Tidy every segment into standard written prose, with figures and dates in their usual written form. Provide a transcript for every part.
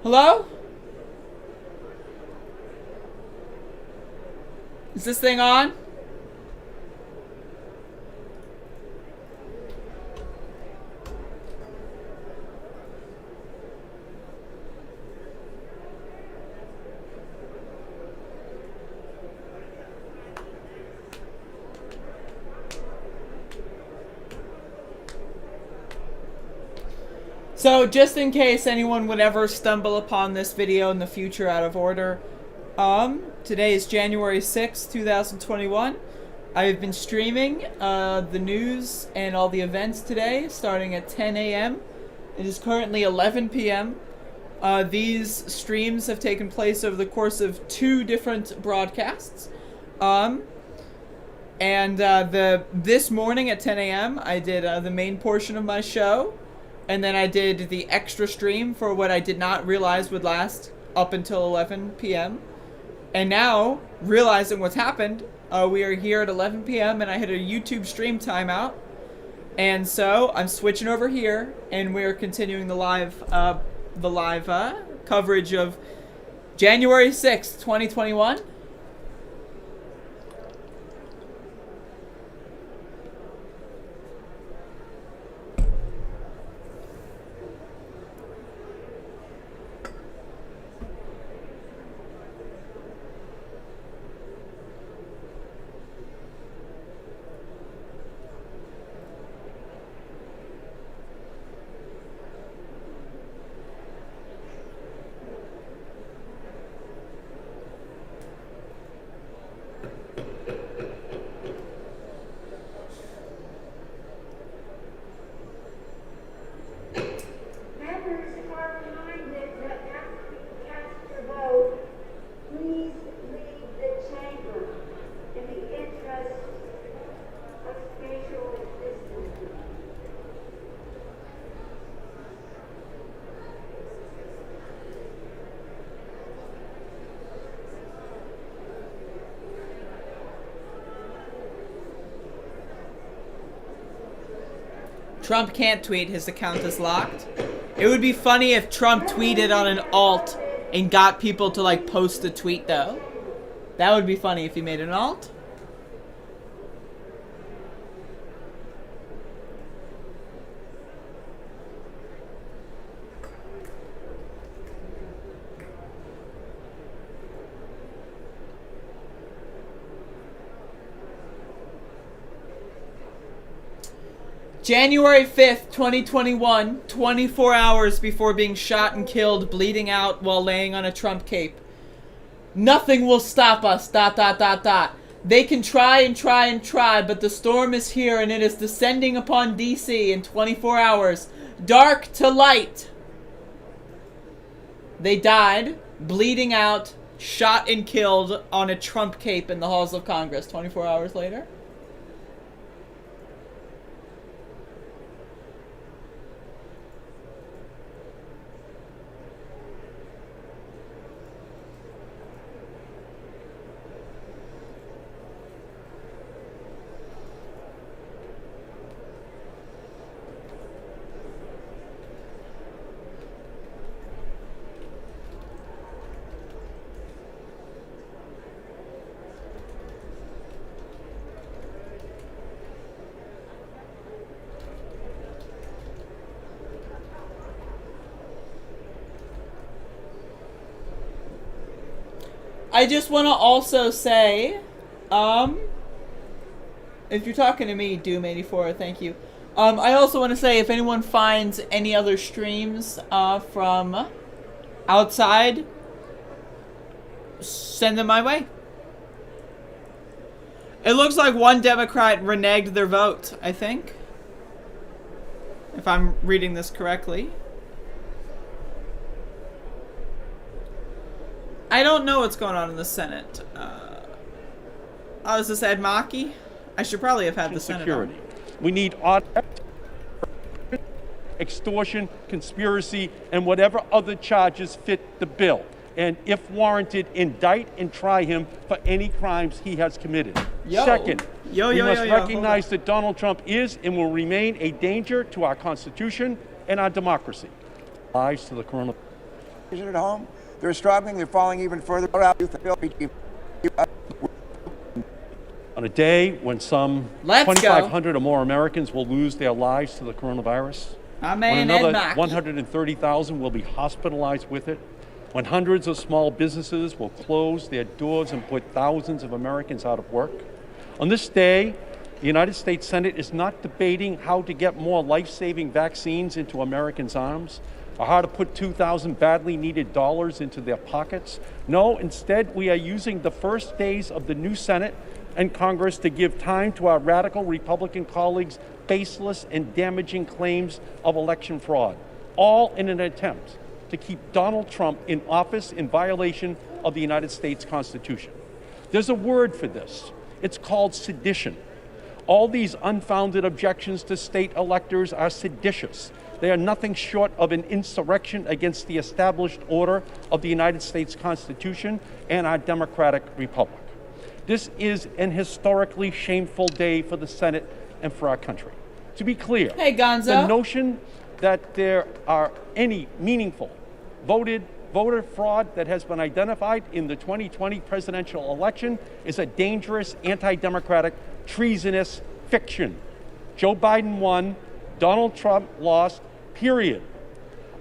Hello? Is this thing on? So, just in case anyone would ever stumble upon this video in the future out of order, today is January 6th, 2021. I've been streaming the news and all the events today, starting at 10 a.m. It is currently 11 p.m. These streams have taken place over the course of 2 different broadcasts. This morning at 10 a.m. I did the main portion of my show. And then I did the extra stream for what I did not realize would last up until 11 p.m. And now, realizing what's happened, we are here at 11 p.m. and I hit a YouTube stream timeout. And so, I'm switching over here, and we're continuing the live coverage of January 6th, 2021. Trump can't tweet, his account is locked. It would be funny if Trump tweeted on an alt and got people to like post a tweet though. That would be funny if he made an alt. January 5th, 2021, 24 hours before being shot and killed, bleeding out while laying on a Trump cape. Nothing will stop us, ... They can try and try and try, but the storm is here and it is descending upon DC in 24 hours. Dark to light. They died, bleeding out, shot and killed on a Trump cape in the halls of Congress 24 hours later. I just want to also say, if you're talking to me, Doom84, thank you. I also want to say, if anyone finds any other streams from outside, send them my way. It looks like one Democrat reneged their vote, I think. If I'm reading this correctly. I don't know what's going on in the Senate. Is this Ed Mackey? I should probably have had the Senate security. We need extortion, conspiracy, and whatever other charges fit the bill. And if warranted, indict and try him for any crimes he has committed. Second, we must recognize that Donald Trump is and will remain a danger to our Constitution and our democracy. Lies to the coronavirus. at home. They're struggling. They're falling even further out. On a day when some 2,500 or more Americans will lose their lives to the coronavirus, when another 130,000 will be hospitalized with it, when hundreds of small businesses will close their doors and put thousands of Americans out of work. On this day, the United States Senate is not debating how to get more life-saving vaccines into Americans' arms or how to put 2,000 badly needed dollars into their pockets. No, instead, we are using the first days of the new Senate and Congress to give time to our radical Republican colleagues' baseless and damaging claims of election fraud, all in an attempt to keep Donald Trump in office in violation of the United States Constitution. There's a word for this. It's called sedition. All these unfounded objections to state electors are seditious. They are nothing short of an insurrection against the established order of the United States Constitution and our democratic republic. This is an historically shameful day for the Senate and for our country. To be clear, hey, Gonzo, the notion that there are any meaningful voter fraud that has been identified in the 2020 presidential election is a dangerous, anti-democratic, treasonous fiction. Joe Biden won, Donald Trump lost, period.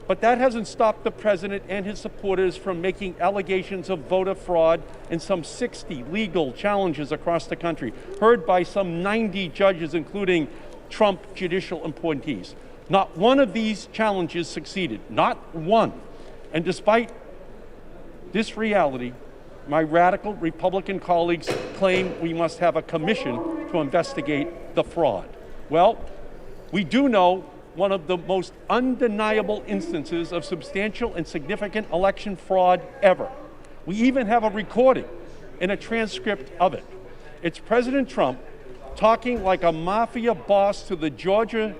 But that hasn't stopped the president and his supporters from making allegations of voter fraud in some 60 legal challenges across the country, heard by some 90 judges, including Trump judicial appointees. Not one of these challenges succeeded, not one. And despite this reality, my radical Republican colleagues claim we must have a commission to investigate the fraud. Well, we do know one of the most undeniable instances of substantial and significant election fraud ever. We even have a recording and a transcript of it. It's President Trump talking like a mafia boss to the Georgia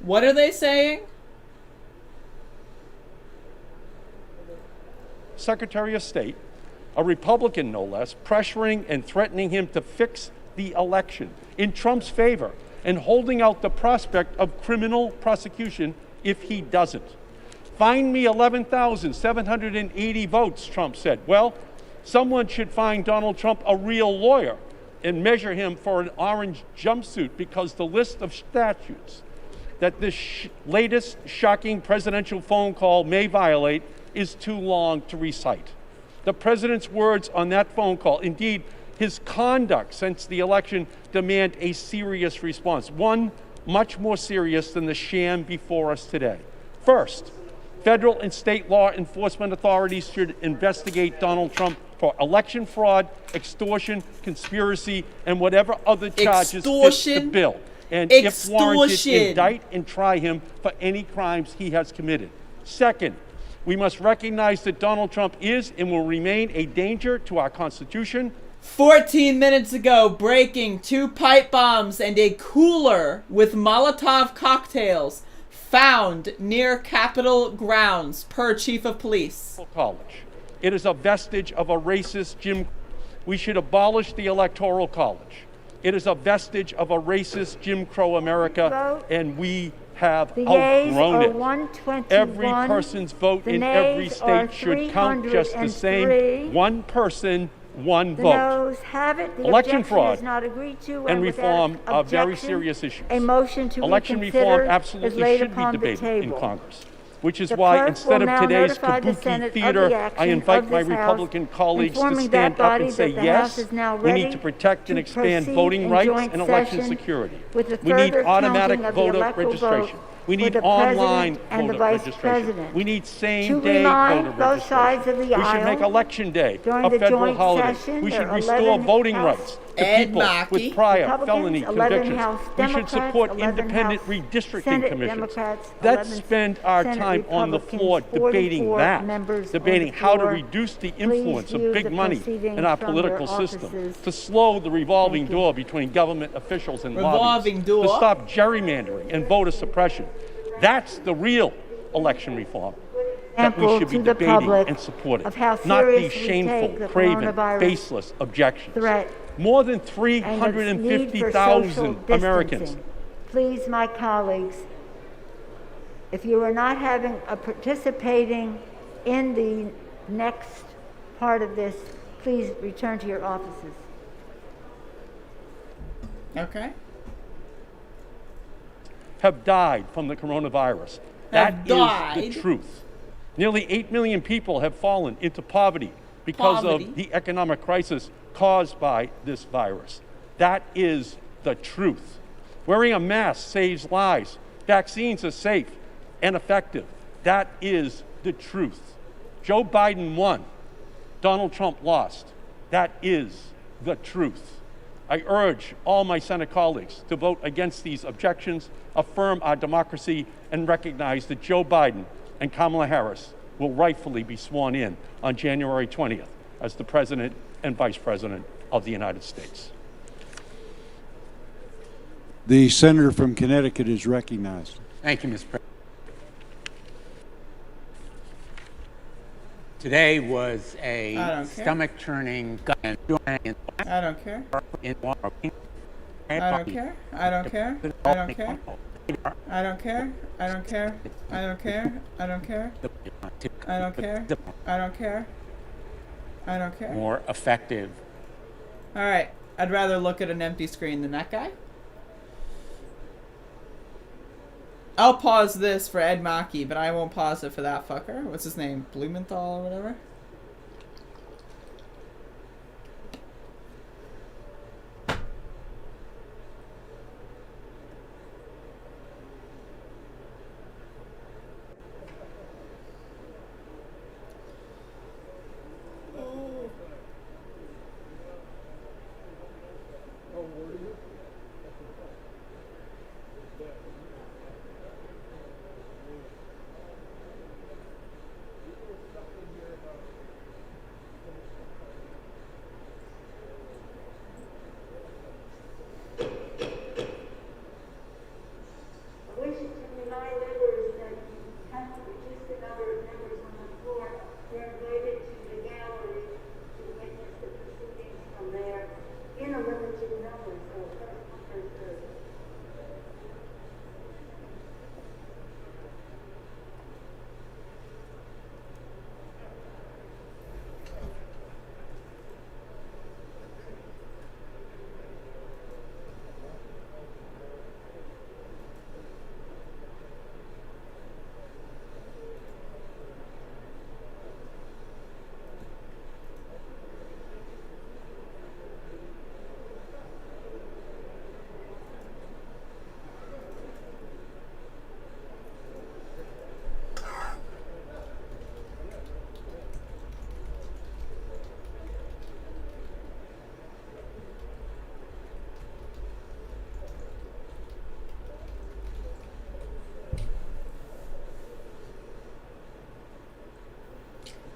What are they saying? Secretary of State, a Republican no less, pressuring and threatening him to fix the election in Trump's favor and holding out the prospect of criminal prosecution if he doesn't. Find me 11,780 votes, Trump said. Well, someone should find Donald Trump a real lawyer and measure him for an orange jumpsuit, because the list of statutes that this latest shocking presidential phone call may violate is too long to recite. The president's words on that phone call, indeed his conduct since the election, demand a serious response, one much more serious than the sham before us today. First, federal and state law enforcement authorities should investigate Donald Trump for election fraud, extortion, conspiracy, and whatever other charges fit the bill. And if warranted, indict and try him for any crimes he has committed. Second, we must recognize that Donald Trump is and will remain a danger to our Constitution. 14 minutes ago, breaking 2 pipe bombs and a cooler with Molotov cocktails found near Capitol grounds, per Chief of Police. College. It is a vestige of a racist Jim. We should abolish the Electoral College. It is a vestige of a racist Jim Crow America, and we have outgrown it. Every person's vote in every state should count just the same. One person, one vote. Noes have it. The election fraud is not agreed to, and reform are very serious issues. A motion to election reform absolutely should be debated in Congress. Which is why, instead of today's kabuki theater, I invite my Republican colleagues to stand up and say, yes, we need to protect and expand voting rights and election security. We need automatic voter registration. We need online voter registration. We need same-day voter registration. We should make Election Day a federal holiday. We should restore voting rights to people with prior felony convictions. We should support independent redistricting commissions. Let's spend our time on the floor debating that, debating how to reduce the influence of big money in our political system, to slow the revolving door between government officials and lobbyists, to stop gerrymandering and voter suppression. That's the real election reform. that we example should be to the debating public and supporting, of how not these seriously we shameful, take the craven, coronavirus baseless objections. threat More than and its need for social 350,000 Americans. distancing. Please, my colleagues, if you are not participating in the next part of this, please return to your offices. Okay. Have died from the coronavirus. That is died. the truth. Nearly 8 million people have fallen into poverty because of the economic crisis caused by this virus. That is the truth. Wearing a mask saves lives. Vaccines are safe and effective. That is the truth. Joe Biden won. Donald Trump lost. That is the truth. I urge all my Senate colleagues to vote against these objections, affirm our democracy, and recognize that Joe Biden and Kamala Harris will rightfully be sworn in on January 20th as the President and Vice President of the United States. The senator from Connecticut is recognized. Thank you, Mr. President. Today was a stomach-churning I don't care. I don't care. I don't care. I don't care. I don't care. I don't care. I don't care. I don't care. I don't care. I don't care. I don't care. More effective. All right. I'd rather look at an empty screen than that guy. I'll pause this for Ed Mackey, but I won't pause it for that fucker. What's his name? Blumenthal or whatever?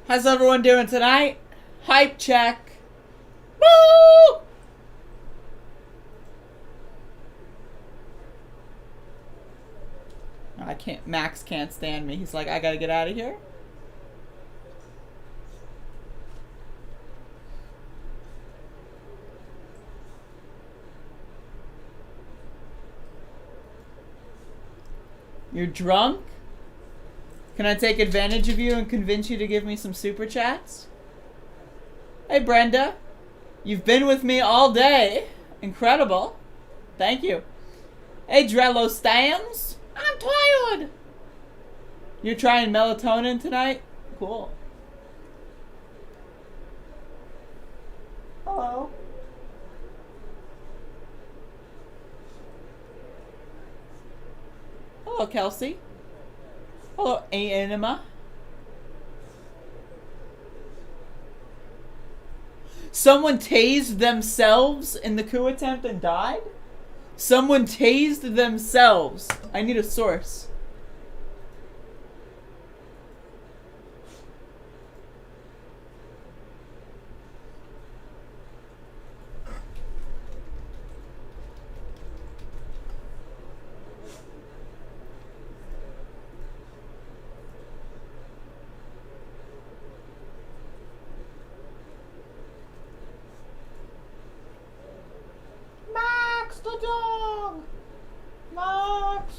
How's everyone doing tonight? Hype check. Woo! I can't. Max can't stand me. He's like, I gotta get out of here. You're drunk? Can I take advantage of you and convince you to give me some super chats? Hey Brenda, you've been with me all day. Incredible. Thank you. Hey Drello Stams, I'm tired. You're trying melatonin tonight? Cool. Hello. Hello, Kelsey. Hello, Anima. Someone tased themselves in the coup attempt and died? Someone tased themselves. I need a source. Mox!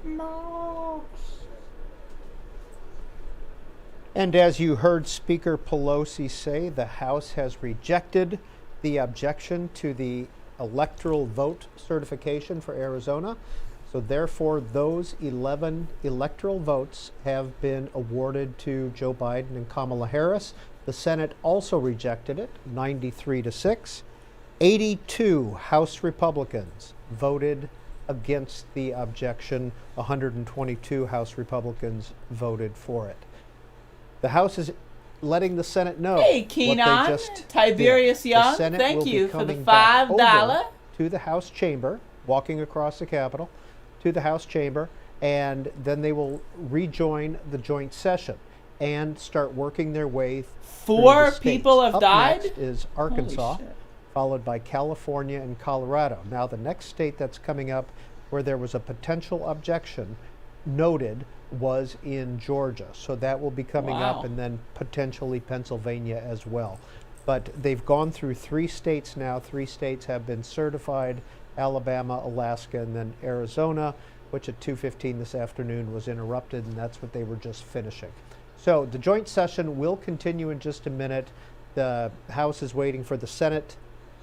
Mox! And as you heard Speaker Pelosi say, the House has rejected the objection to the electoral vote certification for Arizona. So therefore, those 11 electoral votes have been awarded to Joe Biden and Kamala Harris. The Senate also rejected it, 93-6. 82 House Republicans voted against the objection. 122 House Republicans voted for it. The House is letting the Senate know. Hey, Keenan, Tiberius Young, thank you for the $5 to the House chamber, walking across the Capitol to the House chamber, and then they will rejoin the joint session and start working their way through the states. 4 people have died? Next is Arkansas, followed by California and Colorado. Now, the next state that's coming up where there was a potential objection noted was in Georgia. So that will be coming up, and then potentially Pennsylvania as well. But they've gone through 3 states now. 3 states have been certified: Alabama, Alaska, and then Arizona, which at 2:15 this afternoon was interrupted, and that's what they were just finishing. So the joint session will continue in just a minute. The House is waiting for the Senate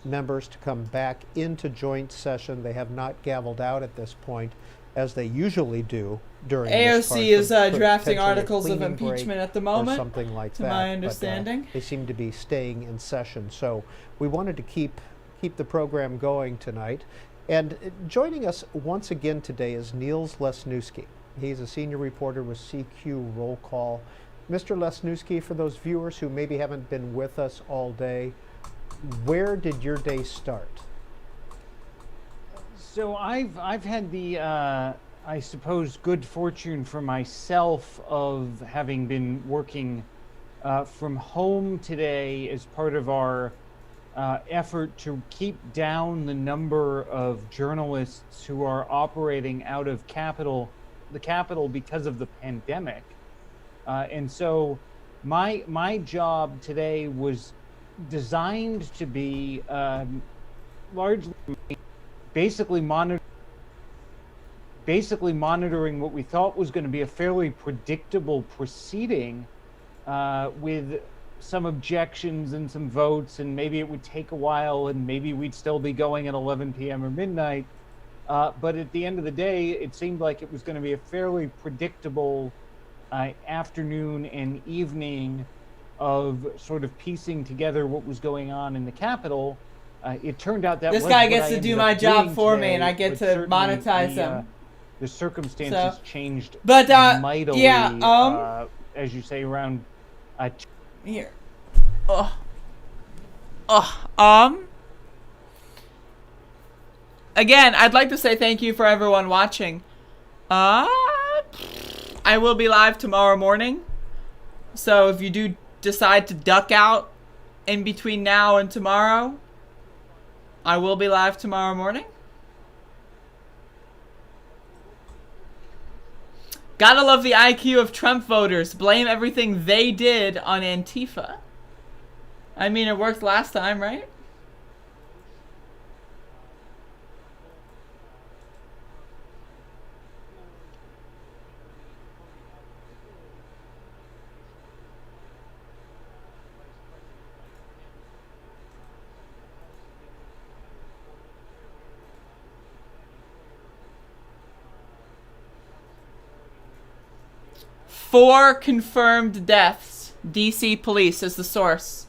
members to come back into joint session. They have not gavelled out at this point, as they usually do during this part. AOC is drafting articles of impeachment at the moment, or something like to that, my understanding. But, they seem to be staying in session. So we wanted to keep the program going tonight. And joining us once again today is Niels Lesniewski. He's a senior reporter with CQ Roll Call. Mr. Lesniewski, for those viewers who maybe haven't been with us all day, where did your day start? So I've had the I suppose good fortune for myself of having been working from home today as part of our effort to keep down the number of journalists who are operating out of the Capitol because of the pandemic. And so my job today was designed to be largely basically monitoring what we thought was going to be a fairly predictable proceeding with some objections and some votes, and maybe it would take a while, and maybe we'd still be going at 11 p.m. or midnight. But at the end of the day, it seemed like it was going to be a fairly predictable afternoon and evening of sort of piecing together what was going on in the Capitol. It turned out that this guy gets to do my job for me, and I get to monetize him. The circumstances changed mightily. Yeah. As you say, around. Here. Again, I'd like to say thank you for everyone watching. I will be live tomorrow morning, so if you do decide to duck out in between now and tomorrow, I will be live tomorrow morning. Gotta love the IQ of Trump voters. Blame everything they did on Antifa. I mean, it worked last time, right? Four confirmed deaths. DC police is the source.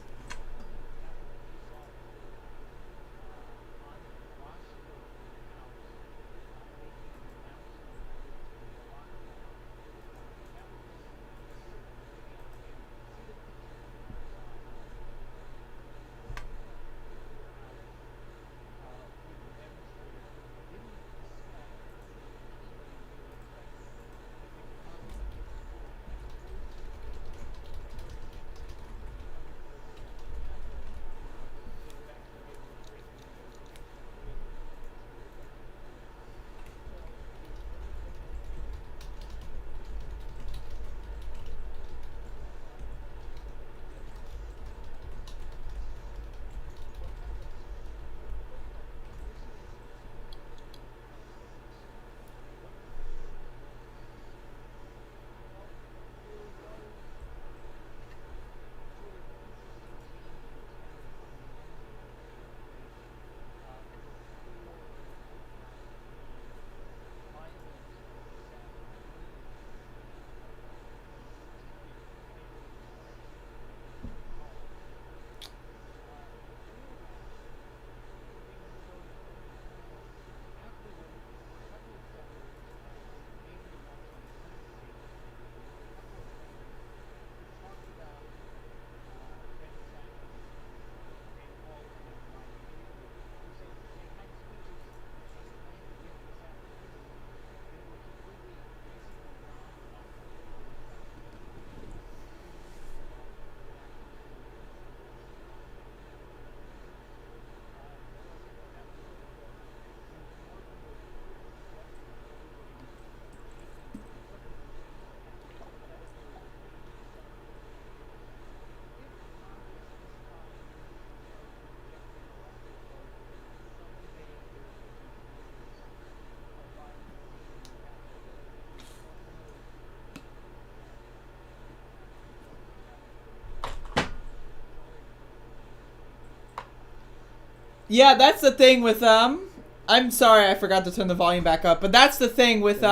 Yeah, that's the thing with I'm sorry, I forgot to turn the volume back up, but that's the thing with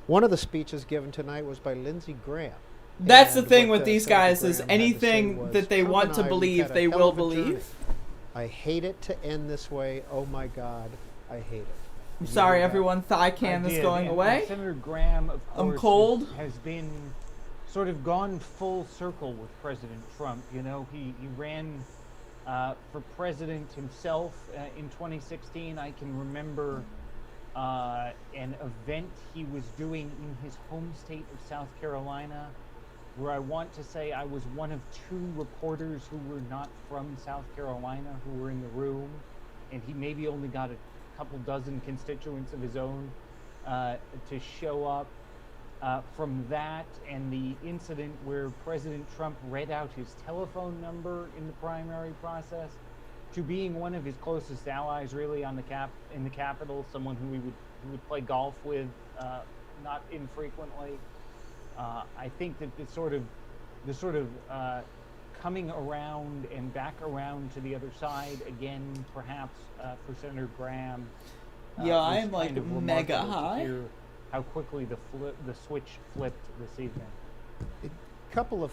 One of the speeches given tonight was by Lindsey Graham. That's And the thing what, with these Senator guys is Graham had to say anything was, that they "Trump want and to I, we've believe, had a they hell will of a journey. believe. I hate it to end this way. Oh my God, I hate it." I'm sorry, everyone. Thigh cam is going And away. Senator Graham, of I'm course, cold. has been sort of gone full circle with President Trump. You know, he ran for president himself in 2016. I can remember an event he was doing in his home state of South Carolina, where I want to say I was one of 2 reporters who were not from South Carolina who were in the room, and he maybe only got a couple dozen constituents of his own to show up. From that and the incident where President Trump read out his telephone number in the primary process, to being one of his closest allies, really, on in the Capitol, someone who he would play golf with not infrequently. I think that the sort of coming around and back around to the other side again, perhaps for Senator Graham. Yeah, I am kind like of mega remarkable to high. hear how quickly the switch flipped this evening. A couple of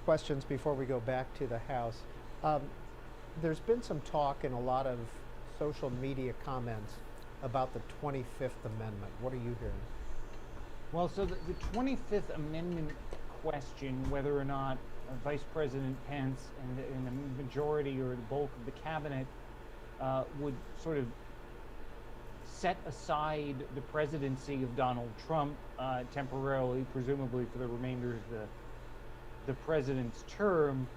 questions before we go back to the House. There's been some talk in a lot of social media comments about the 25th Amendment. What are you hearing? Well, so the 25th Amendment question, whether or not Vice President Pence and the majority or the bulk of the cabinet would sort of set aside the presidency of Donald Trump temporarily, presumably for the remainder of the president's term.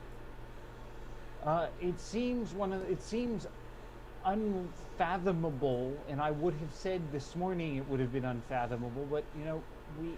It seems unfathomable, and I would have said this morning it would have been unfathomable, but you know, we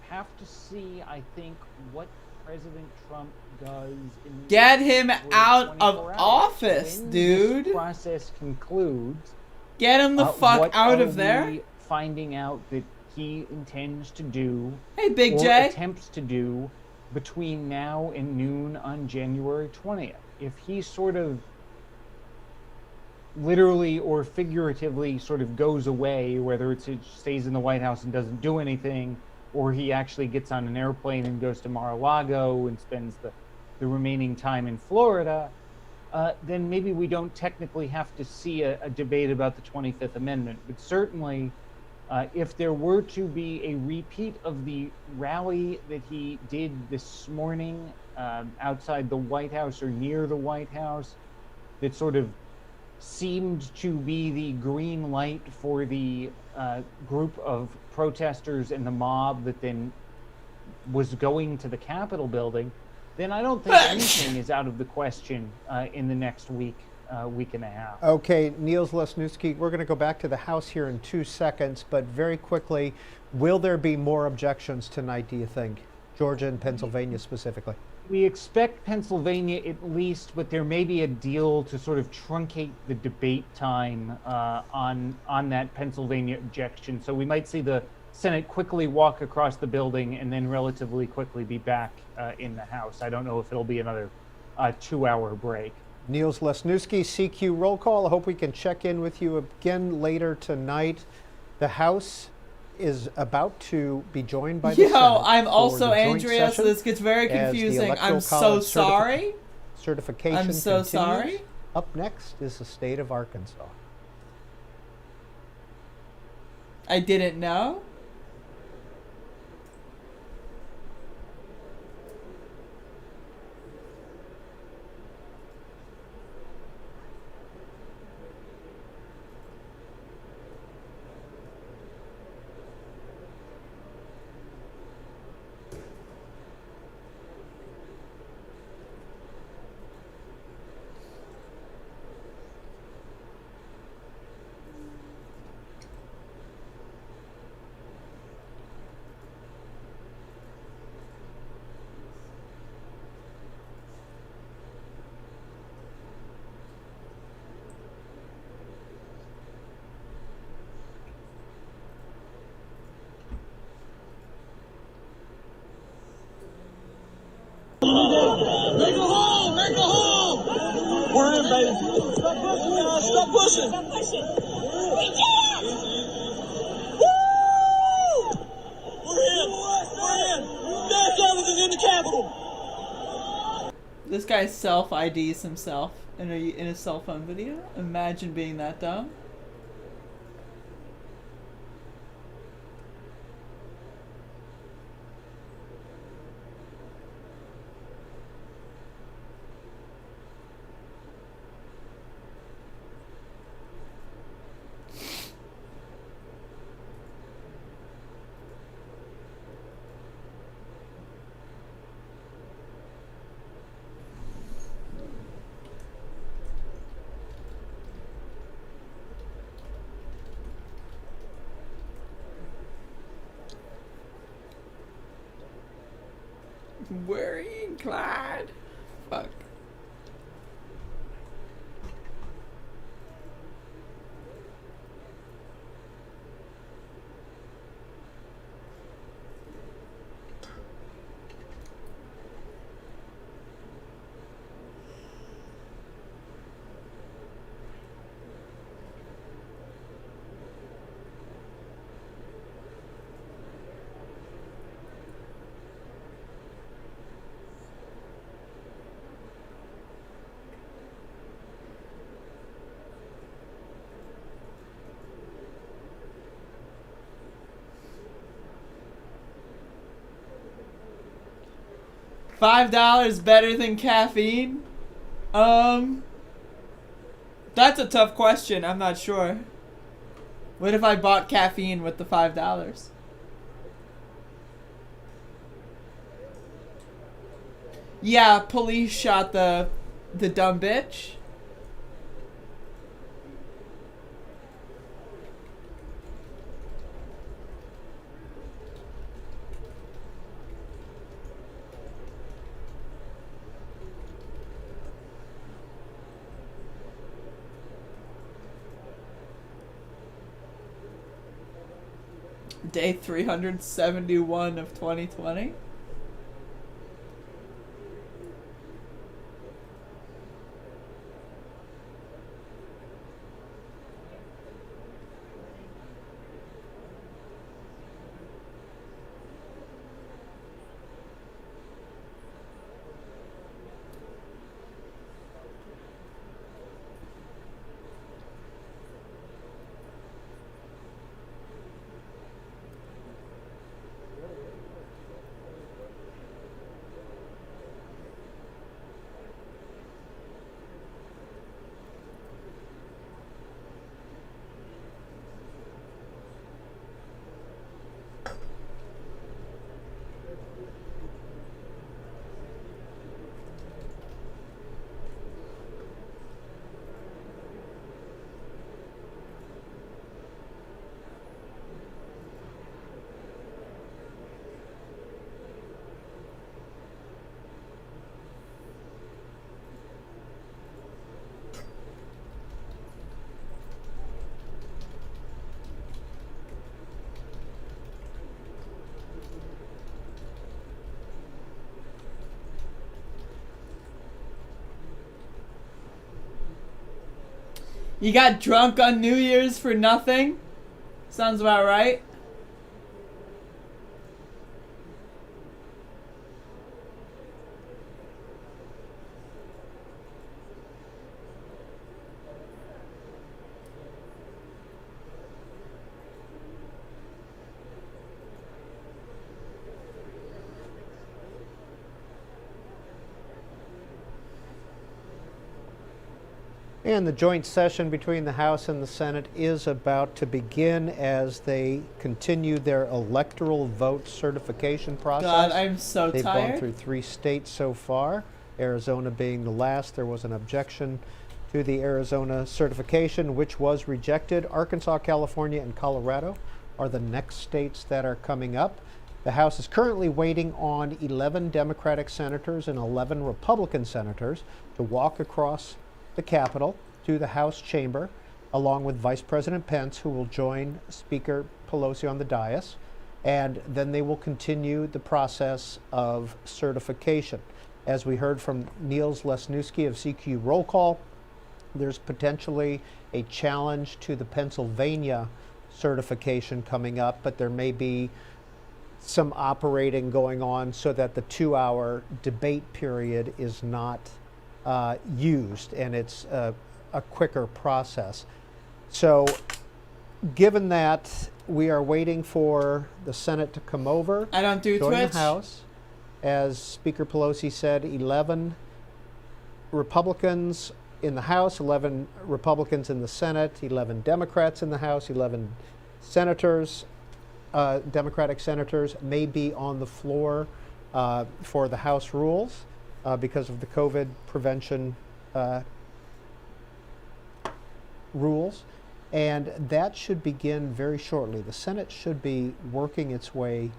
have to see, I think, what President Trump does in Get him out of 24 hours. office, When dude. This process concludes. Get him the fuck what out are of there. we finding out that he intends to do, Hey, Big or J. attempts to do, between now and noon on January 20th. If he sort of literally or figuratively sort of goes away, whether it stays in the White House and doesn't do anything, or he actually gets on an airplane and goes to Mar-a-Lago and spends the remaining time in Florida, then maybe we don't technically have to see a debate about the 25th Amendment. But certainly, if there were to be a repeat of the rally that he did this morning outside the White House or near the White House, that sort of seemed to be the green light for the group of protesters and the mob that then was going to the Capitol building, then I don't think anything is out of the question in the next week and a half. Okay, Niels Lesniewski, we're going to go back to the House here in 2 seconds, but very quickly, will there be more objections tonight, do you think? Georgia and Pennsylvania specifically. We expect Pennsylvania at least, but there may be a deal to sort of truncate the debate time on that Pennsylvania objection. So we might see the Senate quickly walk across the building and then relatively quickly be back in the House. I don't know if it'll be another 2-hour break. Niels Lesniewski, CQ roll call. I hope we can check in with you again later tonight. The House is about to be joined by the Senate. I'm for also the joint Andrea, so session this gets very as the confusing. Electoral I'm so College sorry. certification I'm so continues. sorry. Up next is the state of Arkansas. I didn't know. Make a hole! Make a hole! We're in, baby. Stop pushing. Stop pushing. We did it! Woo! We're in. We're in. Mass Sullivan's in the Capitol. This guy self-IDs himself in a cell phone video. Imagine being that dumb. Where are you, Clyde? Fuck. $5 better than caffeine? That's a tough question. I'm not sure. What if I bought caffeine with the $5? Yeah, police shot the dumb bitch. Day 371 of 2020. You got drunk on New Year's for nothing? Sounds about right. And the joint session between the House and the Senate is about to begin as they continue their electoral vote certification process. God, I'm so They've tired. gone through 3 states so far, Arizona being the last. There was an objection to the Arizona certification, which was rejected. Arkansas, California, and Colorado are the next states that are coming up. The House is currently waiting on 11 Democratic senators and 11 Republican senators to walk across the Capitol to the House chamber, along with Vice President Pence, who will join Speaker Pelosi on the dais, and then they will continue the process of certification. As we heard from Niels Lesniewski of CQ Roll Call, There's potentially a challenge to the Pennsylvania certification coming up, but there may be some operating going on so that the 2-hour debate period is not used, and it's a quicker process. So given that we are waiting for the Senate to come over, I don't do join Twitch. the House, as Speaker Pelosi said, 11 Republicans in the House, 11 Republicans in the Senate, 11 Democrats in the House, 11 senators, Democratic senators may be on the floor for the House rules because of the COVID prevention rules. And that should begin very shortly. The Senate should be working its way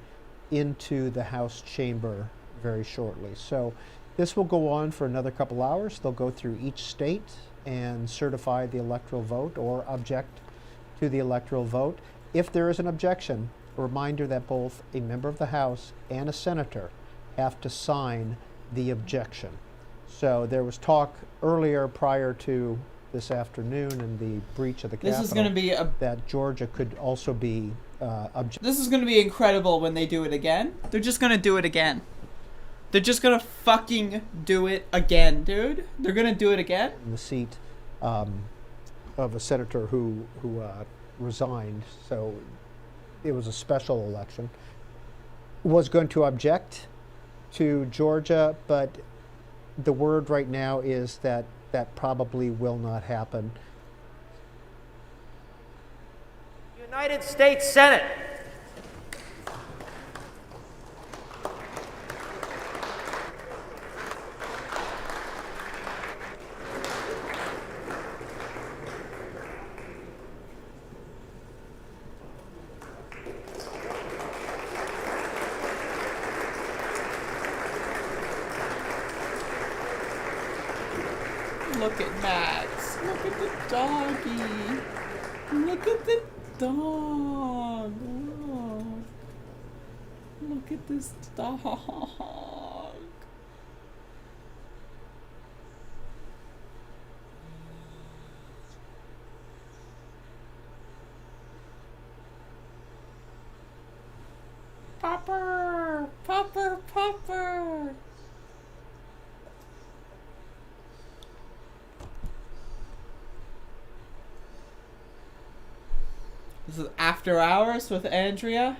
into the House chamber very shortly. So this will go on for another couple hours. They'll go through each state and certify the electoral vote or object to the electoral vote. If there is an objection, a reminder that both a member of the House and a senator have to sign the objection. So there was talk earlier prior to this afternoon and the breach of the Capitol. This is going to be that Georgia could also be This is going to be incredible when they do it again. They're just going to do it again. They're just going to fucking do it again, dude. They're going to do it again. in the seat of a senator who resigned, so it was a special election, was going to object to Georgia, but the word right now is that that probably will not happen. United States Senate. Look at Max. Look at the doggy. Look at the dog. Oh. Look at this dog. Popper! Popper! Popper! This is after hours with Andrea.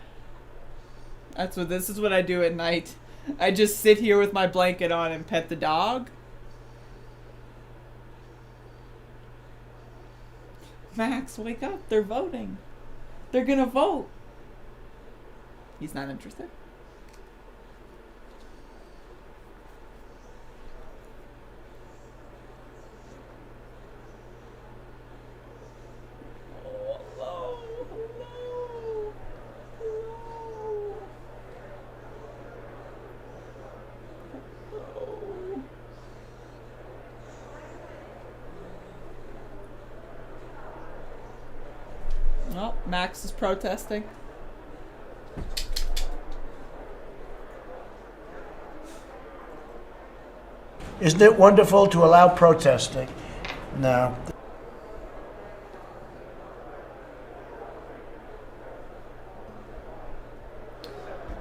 This is what I do at night. I just sit here with my blanket on and pet the dog. Max, wake up. They're voting. They're gonna vote. He's not interested. Oh, Max is protesting. Isn't it wonderful to allow protesting? No.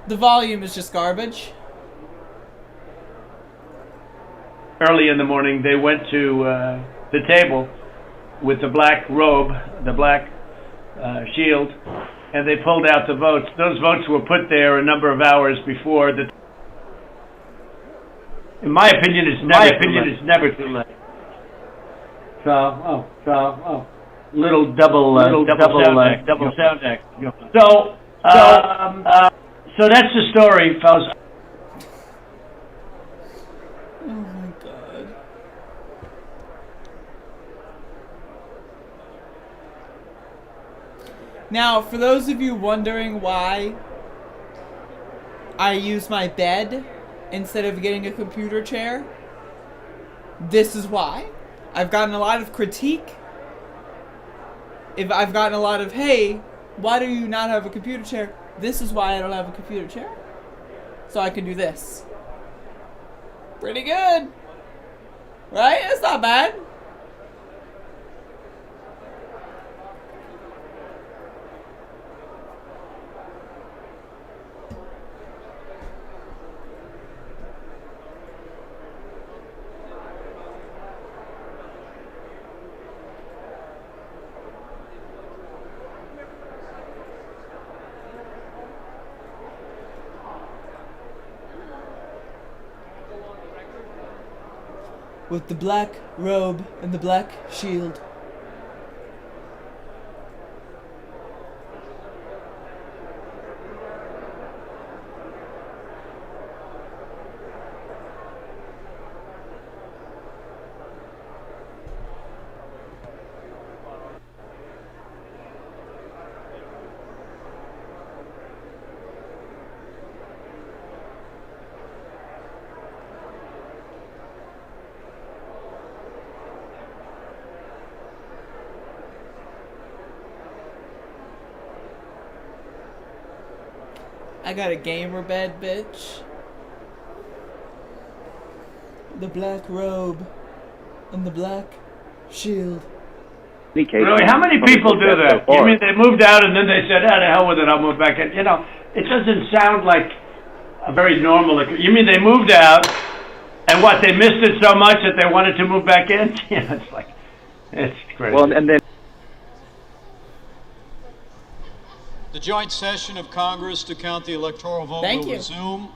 The volume is just garbage. Early in the morning, they went to the table with the black robe, the black shield, and they pulled out the votes. Those votes were put there a number of hours before. In my opinion, it's never too late. So, little double sound deck. So that's the story, fellas. Oh my god. Now, for those of you wondering why I use my bed instead of getting a computer chair, this is why. I've gotten a lot of critique. I've gotten a lot of, hey, why do you not have a computer chair? This is why I don't have a computer chair. So I can do this. Pretty good. Right? It's not bad. with the black robe and the black shield. I got a gamer bed, bitch. The black robe and the black shield. Really, how many people do that? You mean they moved out and then they said, "Ah, the hell with it, I'll move back in"? You know, it doesn't sound like a very normal. You mean they moved out and what? They missed it so much that they wanted to move back in? Yeah, it's like, it's crazy. Well, and then. The joint session of Congress to count the electoral vote will resume.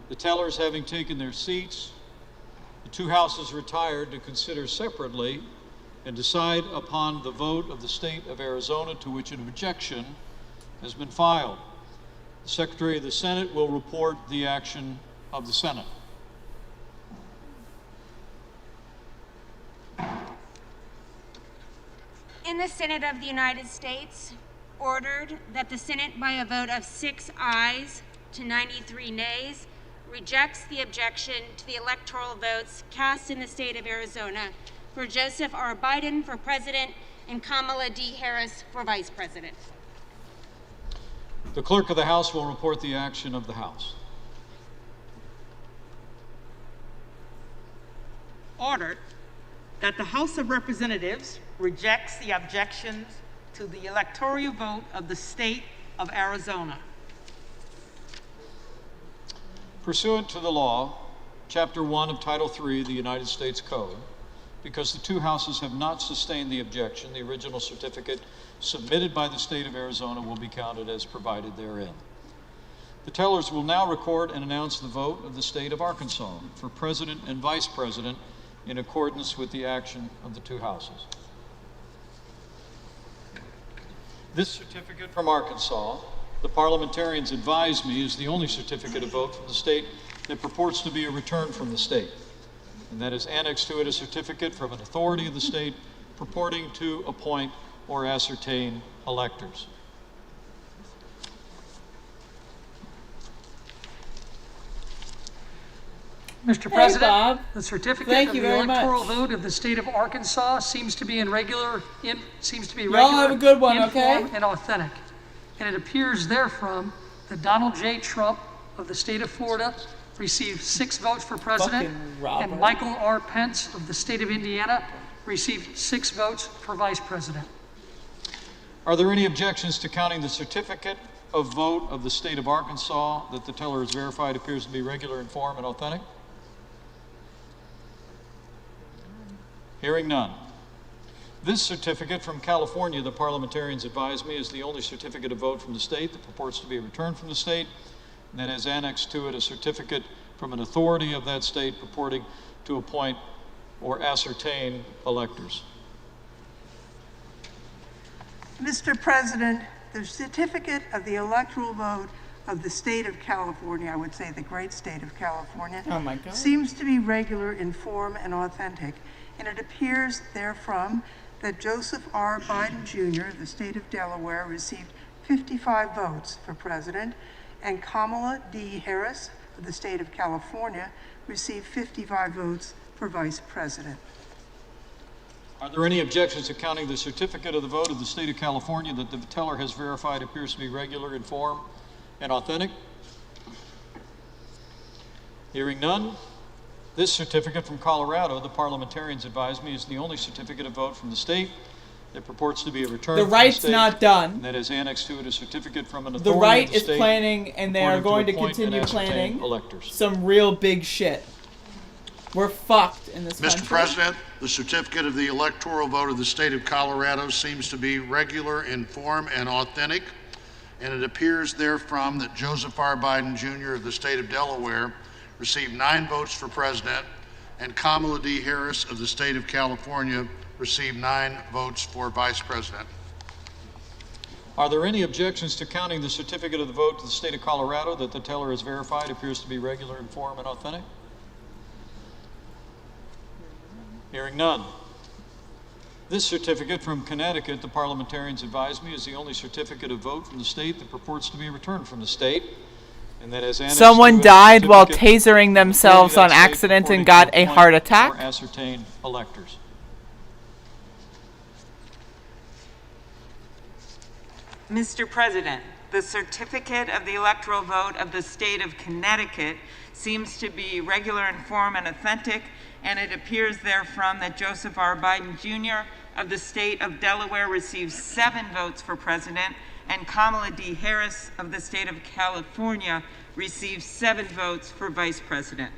The tellers having taken their seats, the two houses retired to consider separately and decide upon the vote of the state of Arizona to which an objection has been filed. The Secretary of the Senate will report the action of the Senate. In the Senate of the United States, ordered that the Senate, by a vote of 6 ayes to 93 nays, rejects the objection to the electoral votes cast in the state of Arizona for Joseph R. Biden for president and Kamala D. Harris for vice president. The clerk of the House will report the action of the House. Ordered that the House of Representatives rejects the objections to the electoral vote of the state of Arizona. Pursuant to the law, Chapter 1 of Title 3 of the United States Code, because the two houses have not sustained the objection, the original certificate submitted by the state of Arizona will be counted as provided therein. The tellers will now record and announce the vote of the state of Arkansas for president and vice president in accordance with the action of the two houses. This certificate from Arkansas, the parliamentarians advise me, is the only certificate of vote from the state that purports to be a return from the state, and that is annexed to it a certificate from an authority of the state purporting to appoint or ascertain electors. Mr. President, the certificate of the electoral vote of the state of Arkansas seems to be regular and authentic. And it appears therefrom that Donald J. Trump of the state of Florida received 6 votes for president, and Michael R. Pence of the state of Indiana received 6 votes for vice president. Are there any objections to counting the certificate of vote of the state of Arkansas that the teller has verified appears to be regular in form and authentic? Hearing none. This certificate from California, the parliamentarians advise me, is the only certificate of vote from the state that purports to be a return from the state, and that has annexed to it a certificate from an authority of that state purporting to appoint or ascertain electors. Mr. President, the certificate of the electoral vote of the state of California, I would say the great state of California, seems to be regular in form and authentic, and it appears therefrom that Joseph R. Biden Jr. of the state of Delaware received 55 votes for president, and Kamala D. Harris of the state of California received 55 votes for vice president. Are there any objections to counting the certificate of the vote of the state of California that the teller has verified appears to be regular in form and authentic? Hearing none. This certificate from Colorado, the parliamentarians advise me, is the only certificate of vote from the state that purports to be a return from the right's state, not done. and that is annexed to it a certificate from an authority The right of the is state planning, and they are going to appoint continue and ascertain planning electors. some real big shit. We're fucked in this country. Mr. President, the certificate of the electoral vote of the state of Colorado seems to be regular in form and authentic, and it appears therefrom that Joseph R. Biden Jr. of the state of Delaware received 9 votes for president, and Kamala D. Harris of the state of California received 9 votes for vice president. Are there any objections to counting the certificate of the vote to the state of Colorado that the teller has verified appears to be regular in form and authentic? Hearing none. This certificate from Connecticut, the parliamentarians advise me, is the only certificate of vote from the state that purports to be returned from the state. And that as someone died while tasering themselves on accident and got a heart attack. Or ascertain electors. Mr. President, the certificate of the electoral vote of the state of Connecticut seems to be regular in form and authentic, and it appears therefrom that Joseph R. Biden Jr. of the state of Delaware received 7 votes for president, and Kamala D. Harris of the state of California received 7 votes for vice president.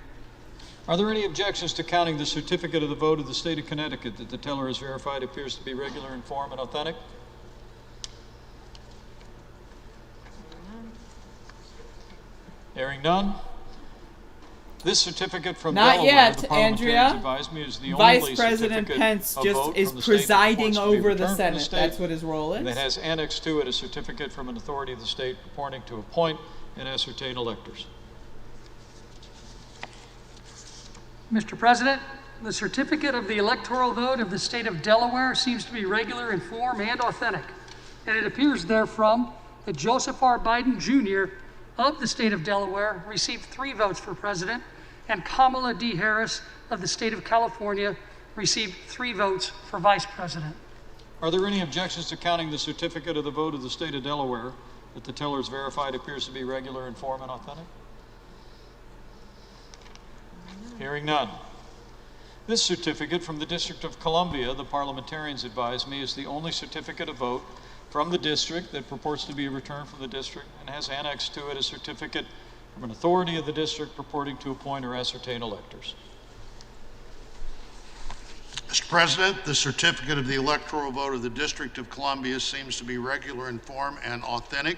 Are there any objections to counting the certificate of the vote of the state of Connecticut that the teller has verified appears to be regular in form and authentic? Hearing none. This certificate from Not Delaware, yet, the parliamentarians Andrea. advise me, is the Vice only President certificate Pence of just vote is from the state that presiding purports to be over the returned from Senate. state, That's what his role is. and that has annexed to it a certificate from an authority of the state purporting to appoint and ascertain electors. Mr. President, the certificate of the electoral vote of the state of Delaware seems to be regular in form and authentic, and it appears therefrom that Joseph R. Biden Jr. of the state of Delaware received 3 votes for president, and Kamala D. Harris of the state of California received 3 votes for vice president. Are there any objections to counting the certificate of the vote of the state of Delaware that the teller has verified appears to be regular in form and authentic? Hearing none. This certificate from the District of Columbia, the parliamentarians advise me, is the only certificate of vote from the district that purports to be returned from the district and has annexed to it a certificate from an authority of the district purporting to appoint or ascertain electors. Mr. President, the certificate of the electoral vote of the District of Columbia seems to be regular in form and authentic,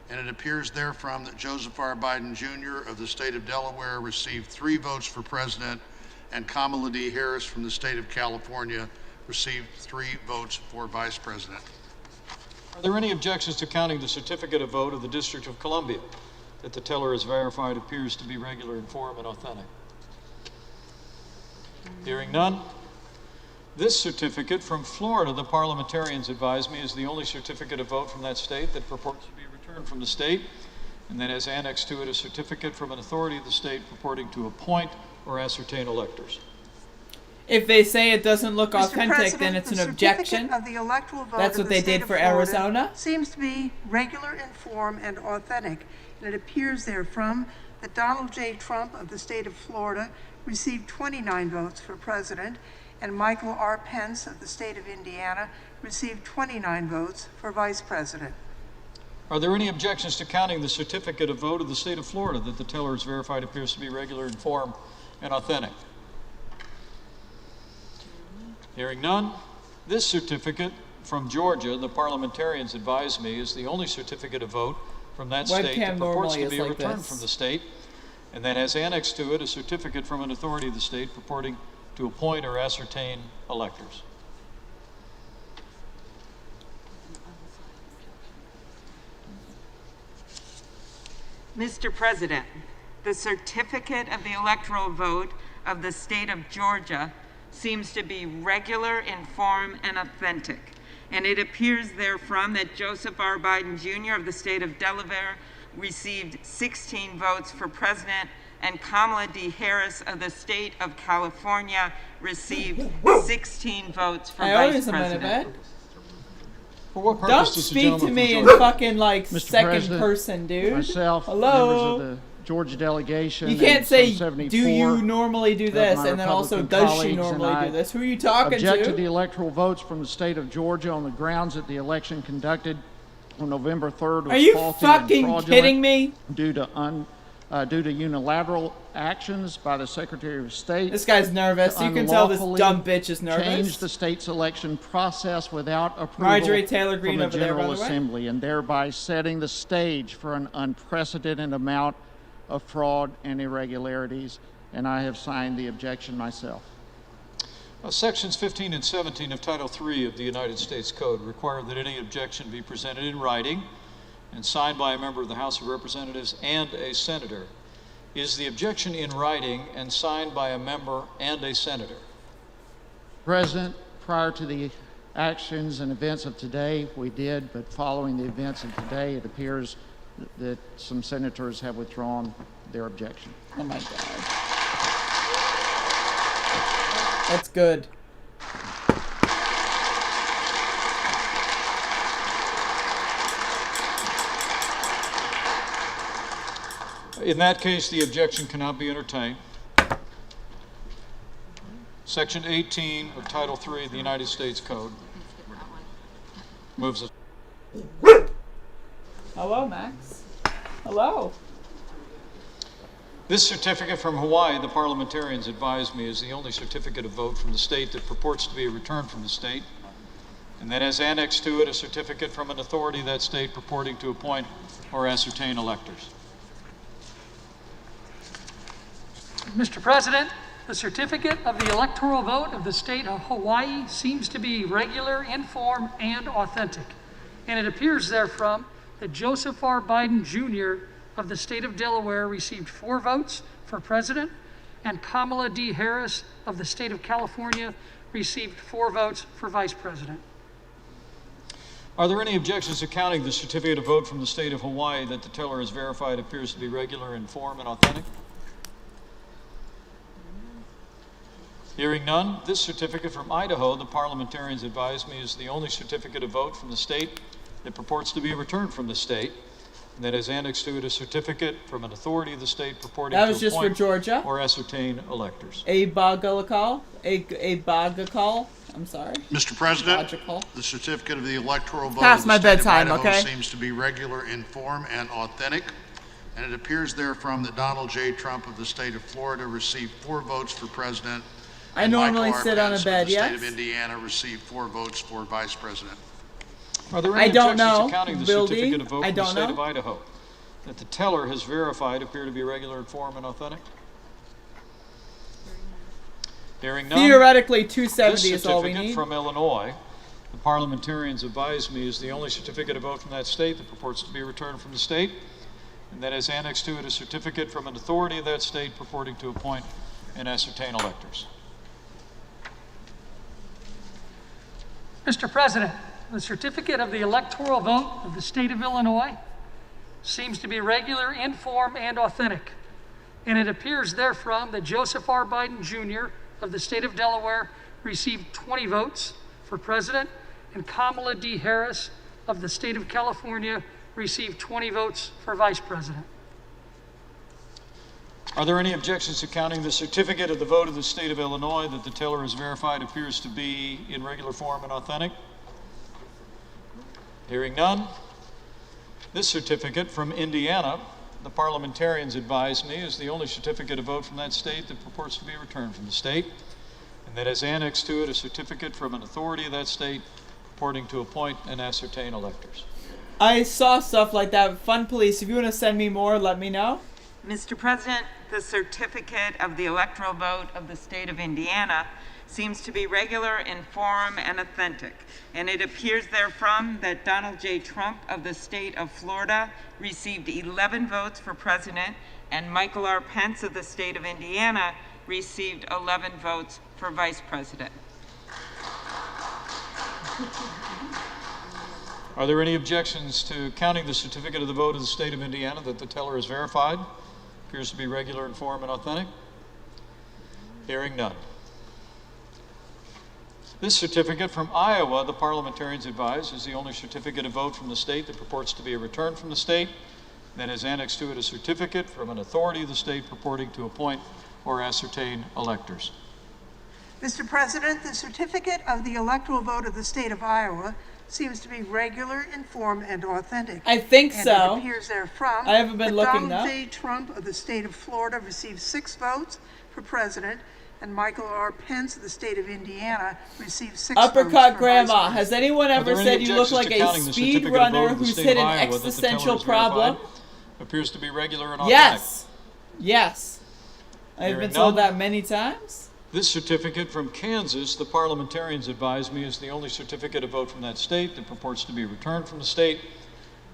and it appears therefrom that Joseph R. Biden Jr. of the state of Delaware received 3 votes for president, and Kamala D. Harris from the state of California received 3 votes for vice president. Are there any objections to counting the certificate of vote of the District of Columbia that the teller has verified appears to be regular in form and authentic? Hearing none. This certificate from Florida, the parliamentarians advise me, is the only certificate of vote from that state that purports to be returned from the state, and that has annexed to it a certificate from an authority of the state purporting to appoint or ascertain electors. If they say it doesn't look Mr. authentic, President, then it's the an objection. certificate of the electoral vote That's of what the they state did of for Florida Arizona. Seems to be regular in form and authentic, and it appears therefrom that Donald J. Trump of the state of Florida received 29 votes for president, and Michael R. Pence of the state of Indiana received 29 votes for vice president. Are there any objections to counting the certificate of vote of the state of Florida that the teller has verified appears to be regular in form and authentic? Hearing none. This certificate from Georgia, the parliamentarians advise me, is the only certificate of vote from that state that purports to be returned from the state, and that has annexed to it a certificate from an authority of the state purporting to appoint or ascertain electors. Mr. President, the certificate of the electoral vote of the state of Georgia seems to be regular in form and authentic, and it appears therefrom that Joseph R. Biden Jr. of the state of Delaware received 16 votes for president, and Kamala D. Harris of the state of California received 16 votes for vice president. For what purpose Don't does the speak gentleman to me from in Georgia? fucking like Mr. second President, person, dude. Myself, Hello. members of the Georgia delegation. You can't and say, some 74 do you normally do this, my and then also, Republican does she colleagues and normally I do this? Who are you talking object to? to the electoral votes from the state of Georgia on the grounds that the election conducted on November 3rd was Are you faulty and fucking fraudulent kidding me? due to unilateral actions by the Secretary of State. This guy's nervous. You can tell this dumb bitch is nervous. Change the state's election process without approval Marjorie Taylor Greene from the over there, General by the way. Assembly, and thereby setting the stage for an unprecedented amount of fraud and irregularities. and I have signed the objection myself. Sections 15 and 17 of Title III of the United States Code require that any objection be presented in writing and signed by a member of the House of Representatives and a senator. Is the objection in writing and signed by a member and a senator? President, prior to the actions and events of today, we did, but following the events of today, it appears that some senators have withdrawn their objection. Oh my God. That's good. In that case, the objection cannot be entertained. Section 18 of Title III of the United States Code moves it. Hello, Max. Hello. This certificate from Hawaii, the parliamentarians advised me, is the only certificate of vote from the state that purports to be a return from the state, and that has annexed to it a certificate from an authority of that state purporting to appoint or ascertain electors. Mr. President, the certificate of the electoral vote of the state of Hawaii seems to be regular in form and authentic, and it appears therefrom that Joseph R. Biden Jr. of the state of Delaware received 4 votes for president, and Kamala D. Harris of the state of California received 4 votes for vice president. Are there any objections to counting the certificate of vote from the state of Hawaii that the teller has verified appears to be regular in form and authentic? Hearing none, this certificate from Idaho, the parliamentarians advised me, is the only certificate of vote from the state that purports to be a return from the state, and that has annexed to it a certificate from an authority of the state purporting That to was just for appoint Georgia. or ascertain electors. A bagakal. I'm sorry. Mr. President, Logical. the certificate of the electoral vote Past of the my state bedtime, of Idaho okay? seems to be regular in form and authentic, and it appears therefrom that Donald J. Trump of the state of Florida received 4 votes for president. I and normally Michael R. sit on a Pence bed, of the yes? state of Indiana received 4 votes for vice president. Are there I any don't objections know, to counting the Bildy. certificate of vote I from the don't state know. of Idaho that the teller has verified appear to be regular in form and authentic? Hearing none. Theoretically, 270 this is all we certificate need. from Illinois, the parliamentarians advised me, is the only certificate of vote from that state that purports to be a return from the state, and that has annexed to it a certificate from an authority of that state purporting to appoint and ascertain electors. Mr. President, the certificate of the electoral vote of the state of Illinois seems to be regular in form and authentic, and it appears therefrom that Joseph R. Biden Jr. of the state of Delaware received 20 votes for president, and Kamala D. Harris of the state of California received 20 votes for vice president. Are there any objections to counting the certificate of the vote of the state of Illinois that the teller has verified appears to be in regular form and authentic? Hearing none, this certificate from Indiana, the parliamentarians advised me, is the only certificate of vote from that state that purports to be returned from the state, and that has annexed to it a certificate from an authority of that state purporting to appoint and ascertain electors. I saw stuff like that. Fun Police, if you want to send me more, let me know. Mr. President, the certificate of the electoral vote of the state of Indiana seems to be regular in form and authentic, and it appears therefrom that Donald J. Trump of the state of Florida received 11 votes for president, and Michael R. Pence of the state of Indiana received 11 votes for vice president. Are there any objections to counting the certificate of the vote of the state of Indiana that the teller has verified appears to be regular in form and authentic? Hearing none. This certificate from Iowa, the parliamentarians advised, is the only certificate of vote from the state that purports to be a return from the state, that has annexed to it a certificate from an authority of the state purporting to appoint or ascertain electors. Mr. President, the certificate of the electoral vote of the state of Iowa seems to be regular in form and authentic. I think and so. It appears therefrom I haven't been looking Donald though. J. Trump of the state of Florida received 6 votes for president, and Michael R. Pence of the state of Indiana received 6 votes Uppercut for Grandma. vice president. Has anyone ever said you look like a speed runner who's hit an existential problem? Appears to be regular and authentic. Yes. Yes. I've been told that many times. This certificate from Kansas, the parliamentarians advise me, is the only certificate of vote from that state that purports to be returned from the state,